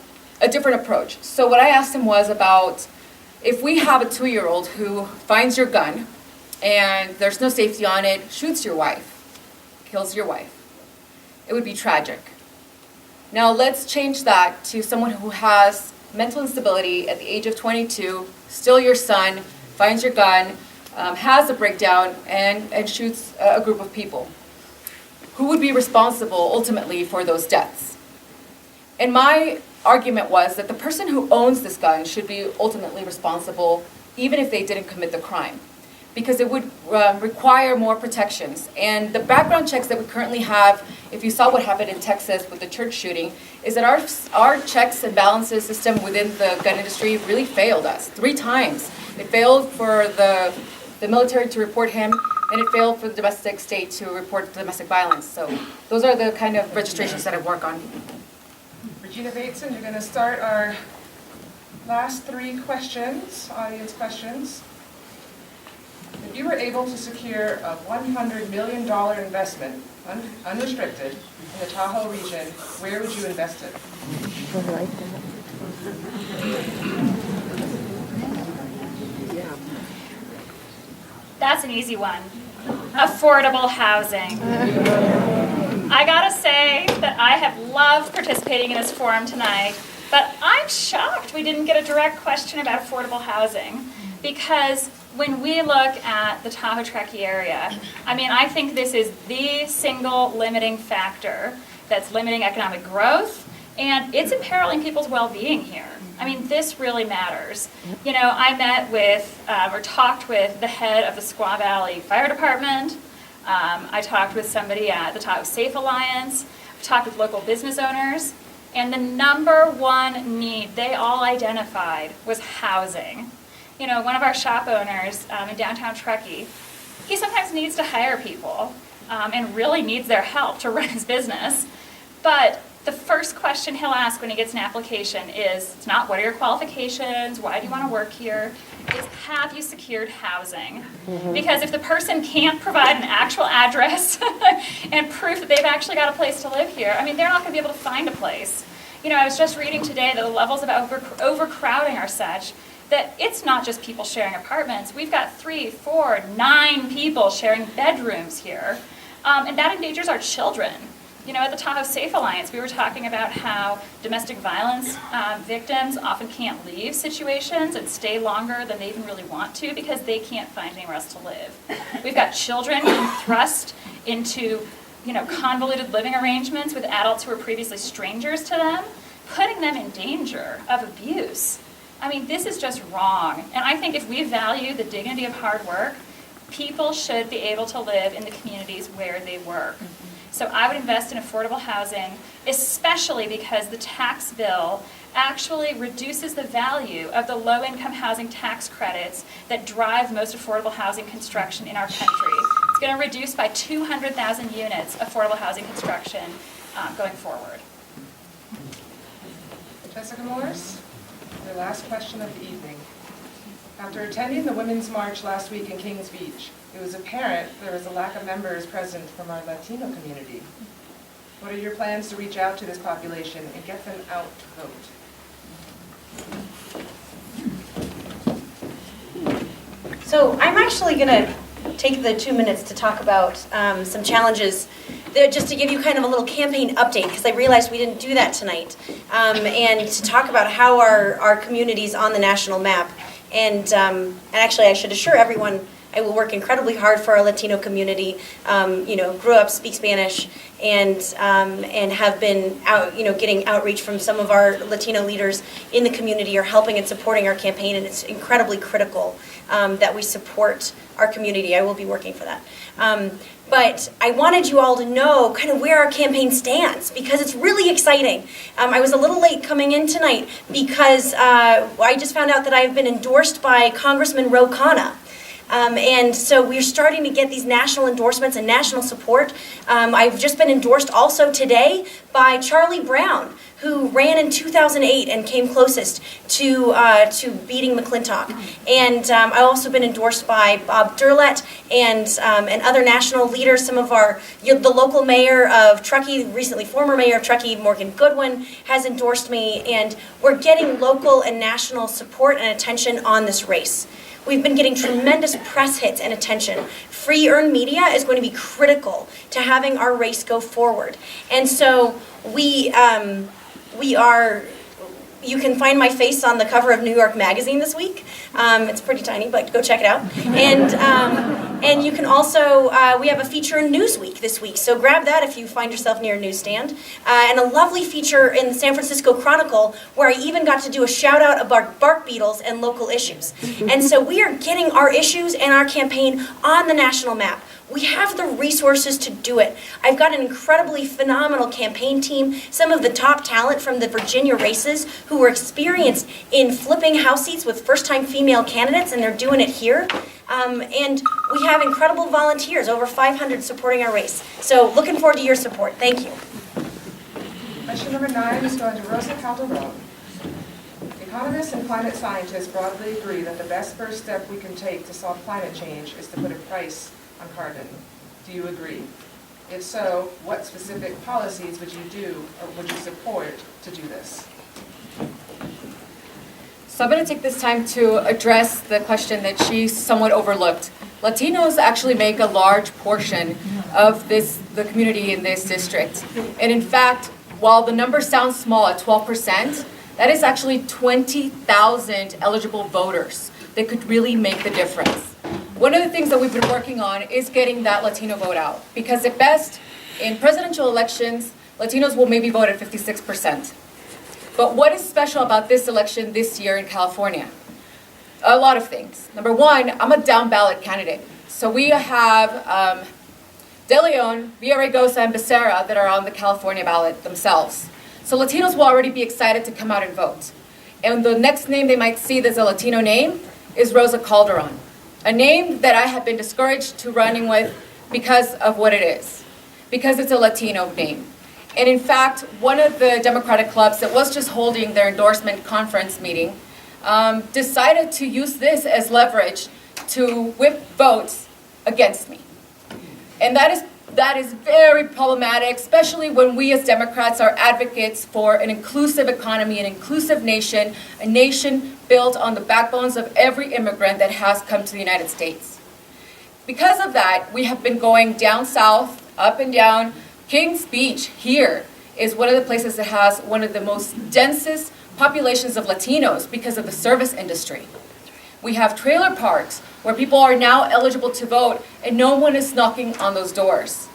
[SPEAKER 3] different approach. So what I asked him was about if we have a 2-year-old who finds your gun and there's no safety on it, shoots your wife, kills your wife, it would be tragic. Now let's change that to someone who has mental instability at the age of 22, still your son, finds your gun, has a breakdown, and shoots a group of people. Who would be responsible ultimately for those deaths? And my argument was that the person who owns this gun should be ultimately responsible even if they didn't commit the crime, because it would require more protections. And the background checks that we currently have, if you saw what happened in Texas with the church shooting, is that our checks and balances system within the gun industry really failed us 3 times. It failed for the military to report him, and it failed for the domestic state to report domestic violence. So those are the kind of registrations that I work on.
[SPEAKER 1] Regina Bateson, you're going to start our last 3 questions, audience questions. If you were able to secure a $100 million investment, unrestricted, in the Tahoe region, where would you invest it?
[SPEAKER 2] That's an easy one. Affordable housing. I gotta say that I have loved participating in this forum tonight, but I'm shocked we didn't get a direct question about affordable housing, because when we look at the Tahoe Truckee area, I think this is the single limiting factor that's limiting economic growth, and it's imperiling people's well-being here. This really matters. I met with, or talked with the head of the Squaw Valley Fire Department. I talked with somebody at the Tahoe Safe Alliance. I talked with local business owners. And the number one need they all identified was housing. One of our shop owners in downtown Truckee, he sometimes needs to hire people and really needs their help to run his business. But the first question he'll ask when he gets an application is, it's not what are your qualifications, why do you want to work here, it's have you secured housing? Because if the person can't provide an actual address and proof that they've actually got a place to live here, they're not going to be able to find a place. I was just reading today that the levels of overcrowding are such that it's not just people sharing apartments. We've got 3, 4, 9 people sharing bedrooms here, and that endangers our children. At the Tahoe Safe Alliance, we were talking about how domestic violence victims often can't leave situations and stay longer than they even really want to because they can't find anywhere else to live. We've got children being thrust into convoluted living arrangements with adults who were previously strangers to them, putting them in danger of abuse. This is just wrong. And I think if we value the dignity of hard work, people should be able to live in the communities where they work. So I would invest in affordable housing, especially because the tax bill actually reduces the value of the low-income housing tax credits that drive most affordable housing construction in our country. It's going to reduce by 200,000 units affordable housing construction going forward.
[SPEAKER 1] Jessica Morris, your last question of the evening. After attending the Women's March last week in Kings Beach, it was apparent there was a lack of members present from our Latino community. What are your plans to reach out to this population and get them out to vote?
[SPEAKER 4] So I'm actually going to take the 2 minutes to talk about some challenges, just to give you kind of a little campaign update, because I realized we didn't do that tonight, and to talk about how our community's on the national map. And actually, I should assure everyone, I will work incredibly hard for our Latino community. Grew up, speak Spanish, and have been out, getting outreach from some of our Latino leaders in the community, are helping and supporting our campaign, and it's incredibly critical that we support our community. I will be working for that. But I wanted you all to know kind of where our campaign stands, because it's really exciting. I was a little late coming in tonight because I just found out that I've been endorsed by Congressman Ro Khanna. And so we're starting to get these national endorsements and national support. I've just been endorsed also today by Charlie Brown, who ran in 2008 and came closest to beating McClintock. And I've also been endorsed by Bob Durlett and other national leaders. Some of the local mayor of Truckee, recently former mayor of Truckee, Morgan Goodwin, has endorsed me. And we're getting local and national support and attention on this race. We've been getting tremendous press hits and attention. Free earned media is going to be critical to having our race go forward. And so we are, you can find my face on the cover of New York Magazine this week. It's pretty tiny, but go check it out. And you can also, we have a feature in Newsweek this week, so grab that if you find yourself near a newsstand. And a lovely feature in the San Francisco Chronicle, where I even got to do a shout out about bark beetles and local issues. And so we are getting our issues and our campaign on the national map. We have the resources to do it. I've got an incredibly phenomenal campaign team, some of the top talent from the Virginia races who were experienced in flipping House seats with first-time female candidates, and they're doing it here. And we have incredible volunteers, over 500 supporting our race. So looking forward to your support. Thank you.
[SPEAKER 1] Question number 9 is going to Rosa Calderon. Economists and climate scientists broadly agree that the best first step we can take to solve climate change is to put a price on carbon. Do you agree? If so, what specific policies would you do or would you support to do this?
[SPEAKER 3] So I'm going to take this time to address the question that she somewhat overlooked. Latinos actually make a large portion of the community in this district. And in fact, while the number sounds small at 12%, that is actually 20,000 eligible voters that could really make the difference. One of the things that we've been working on is getting that Latino vote out, because at best, in presidential elections, Latinos will maybe vote at 56%. But what is special about this election this year in California? A lot of things. Number one, I'm a down ballot candidate. So we have De Leon, Villaraigosa, and Becerra that are on the California ballot themselves. So Latinos will already be excited to come out and vote. And the next name they might see that's a Latino name is Rosa Calderon, a name that I have been discouraged to running with because of what it is, because it's a Latino name. And in fact, one of the Democratic clubs that was just holding their endorsement conference meeting decided to use this as leverage to whip votes against me. And that is very problematic, especially when we as Democrats are advocates for an inclusive economy, an inclusive nation, a nation built on the backbones of every immigrant that has come to the United States. Because of that, we have been going down south, up and down. Kings Beach here is one of the places that has one of the most densest populations of Latinos because of the service industry. We have trailer parks where people are now eligible to vote and no one is knocking on those doors.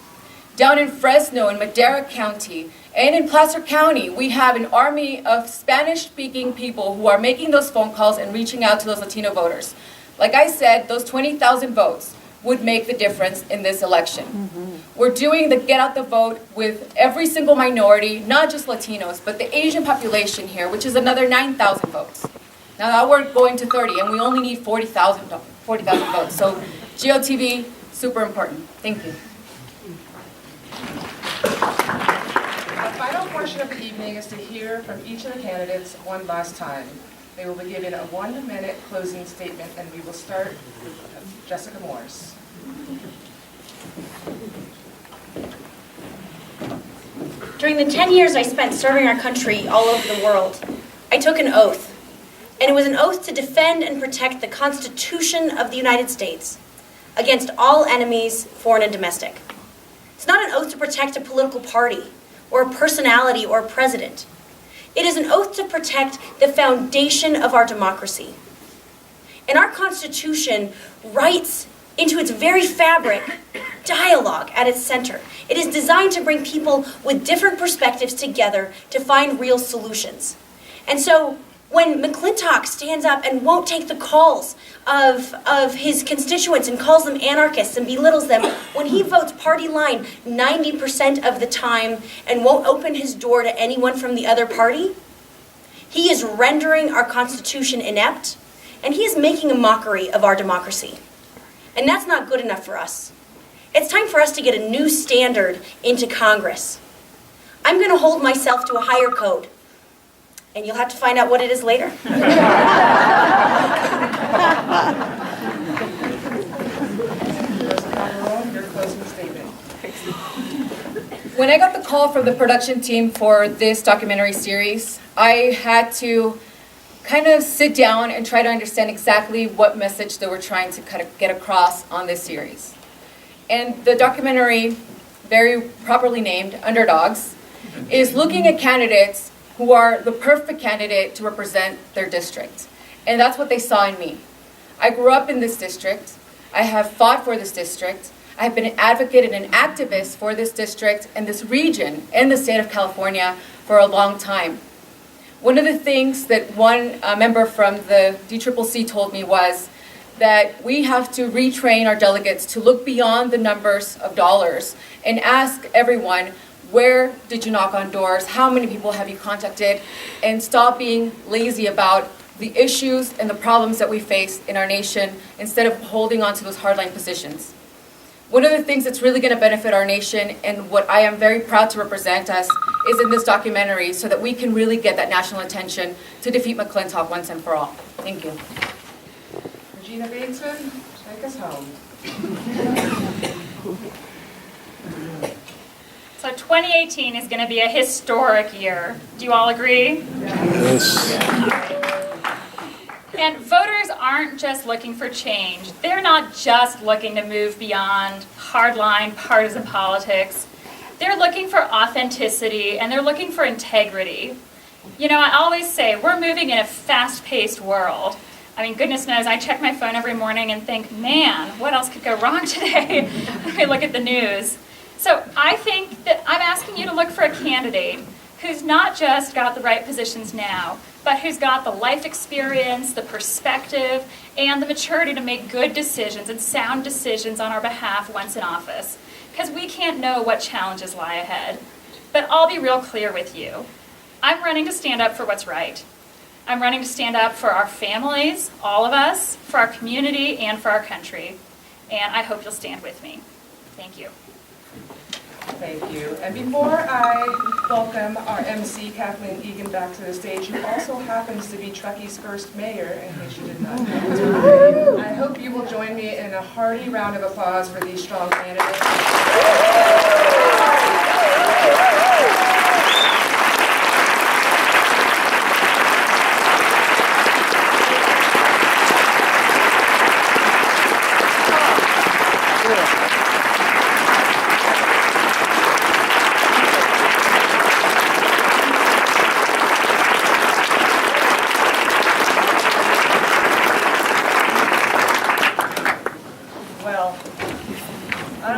[SPEAKER 3] Down in Fresno, in Madera County, and in Placer County, we have an army of Spanish-speaking people who are making those phone calls and reaching out to those Latino voters. Like I said, those 20,000 votes would make the difference in this election. We're doing the get out the vote with every single minority, not just Latinos, but the Asian population here, which is another 9,000 votes. Now we're going to 30, and we only need 40,000 votes. So GOTV, super important. Thank you.
[SPEAKER 1] The final portion of the evening is to hear from each of the candidates one last time. They will be given a 1-minute closing statement, and we will start with Jessica Morse.
[SPEAKER 4] During the 10 years I spent serving our country all over the world, I took an oath. And it was an oath to defend and protect the Constitution of the United States against all enemies, foreign and domestic. It's not an oath to protect a political party or a personality or a president. It is an oath to protect the foundation of our democracy. And our Constitution writes into its very fabric dialogue at its center. It is designed to bring people with different perspectives together to find real solutions. And so when McClintock stands up and won't take the calls of his constituents and calls them anarchists and belittles them, when he votes party line 90% of the time and won't open his door to anyone from the other party, he is rendering our Constitution inept, and he is making a mockery of our democracy. And that's not good enough for us. It's time for us to get a new standard into Congress. I'm going to hold myself to a higher code. And you'll have to find out what it is later.
[SPEAKER 1] Your closing statement.
[SPEAKER 3] When I got the call from the production team for this documentary series, I had to kind of sit down and try to understand exactly what message they were trying to kind of get across on this series. And the documentary, very properly named, Underdogs, is looking at candidates who are the perfect candidate to represent their district. And that's what they saw in me. I grew up in this district. I have fought for this district. I have been an advocate and an activist for this district and this region in the state of California for a long time. One of the things that one member from the DCCC told me was that we have to retrain our delegates to look beyond the numbers of dollars and ask everyone, where did you knock on doors? How many people have you contacted? And stop being lazy about the issues and the problems that we face in our nation instead of holding on to those hardline positions. One of the things that's really going to benefit our nation and what I am very proud to represent us is in this documentary so that we can really get that national attention to defeat McClintock once and for all. Thank you.
[SPEAKER 1] Regina Bateson, take us home.
[SPEAKER 2] So 2018 is going to be a historic year. Do you all agree?
[SPEAKER 5] Yes.
[SPEAKER 2] And voters aren't just looking for change. They're not just looking to move beyond hardline partisan politics. They're looking for authenticity and they're looking for integrity. You know, I always say we're moving in a fast-paced world. I mean, goodness knows, I check my phone every morning and think, man, what else could go wrong today? When I look at the news. So I think that I'm asking you to look for a candidate who's not just got the right positions now, but who's got the life experience, the perspective, and the maturity to make good decisions and sound decisions on our behalf once in office. Because we can't know what challenges lie ahead. But I'll be real clear with you. I'm running to stand up for what's right. I'm running to stand up for our families, all of us, for our community, and for our country. And I hope you'll stand with me. Thank you.
[SPEAKER 1] Thank you. And before I welcome our MC, Kathleen Egan, back to the stage, who also happens to be Truckee's first mayor, in case you did not know, I hope you will join me in a hearty round of applause for these strong candidates.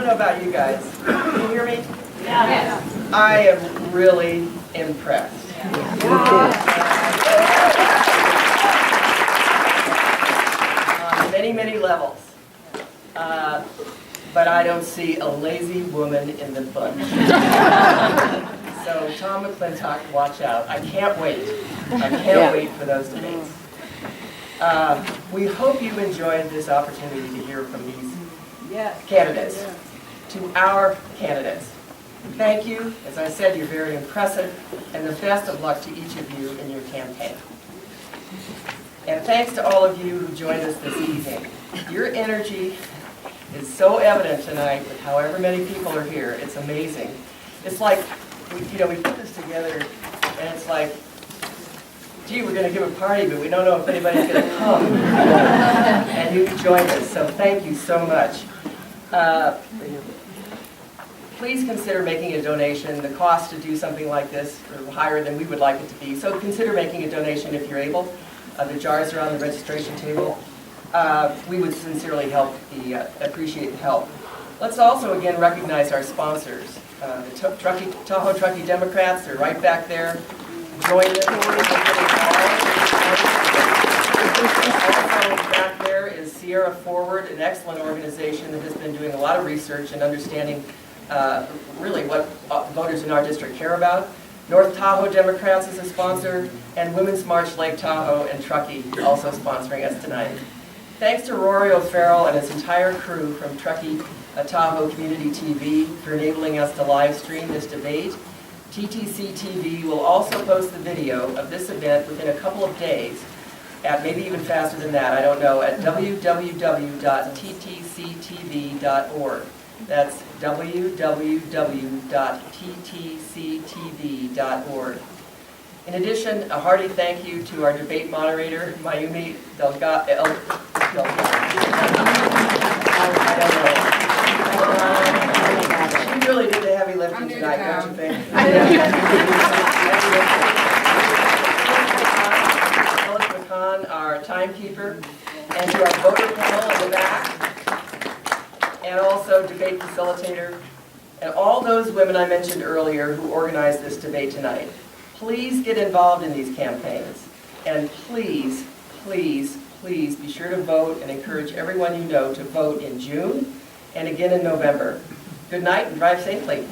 [SPEAKER 1] About you guys. Can you hear me?
[SPEAKER 2] Yeah.
[SPEAKER 1] I am really impressed. On many, many levels. But I don't see a lazy woman in the bunch. So Tom McClintock, watch out. I can't wait. I can't wait for those debates. We hope you enjoyed this opportunity to hear from these candidates. To our candidates, thank you. As I said, you're very impressive, and the best of luck to each of you in your campaign.
[SPEAKER 5] And thanks to all of you who joined us this evening. Your energy is so evident tonight with however many people are here. It's amazing. It's like, we put this together and it's like, gee, we're going to give a party, but we don't know if anybody's going to come. And you joined us, so thank you so much. Please consider making a donation. The cost to do something like this are higher than we would like it to be, so consider making a donation if you're able. The jars are on the registration table. We would sincerely appreciate the help. Let's also again recognize our sponsors. The Tahoe Truckee Democrats, they're right back there. Join them. Also back there is Sierra Forward, an excellent organization that has been doing a lot of research and understanding really what voters in our district care about. North Tahoe Democrats is a sponsor, and Women's March Lake Tahoe and Truckee also sponsoring us tonight. Thanks to Rory O'Farrell and his entire crew from Truckee Tahoe Community TV for enabling us to live stream this debate. TTC TV will also post the video of this event within a couple of days, at maybe even faster than that, I don't know, at www.ttctv.org. That's www.ttctv.org. In addition, a hearty thank you to our debate moderator, Mayumi Delgado. She really did the heavy lifting tonight, don't you think? Phyllis McCann, our timekeeper, and to our voter panel in the back, and also debate facilitator, and all those women I mentioned earlier who organized this debate tonight. Please get involved in these campaigns, and please, please, please be sure to vote and encourage everyone you know to vote in June and again in November. Good night and drive safely.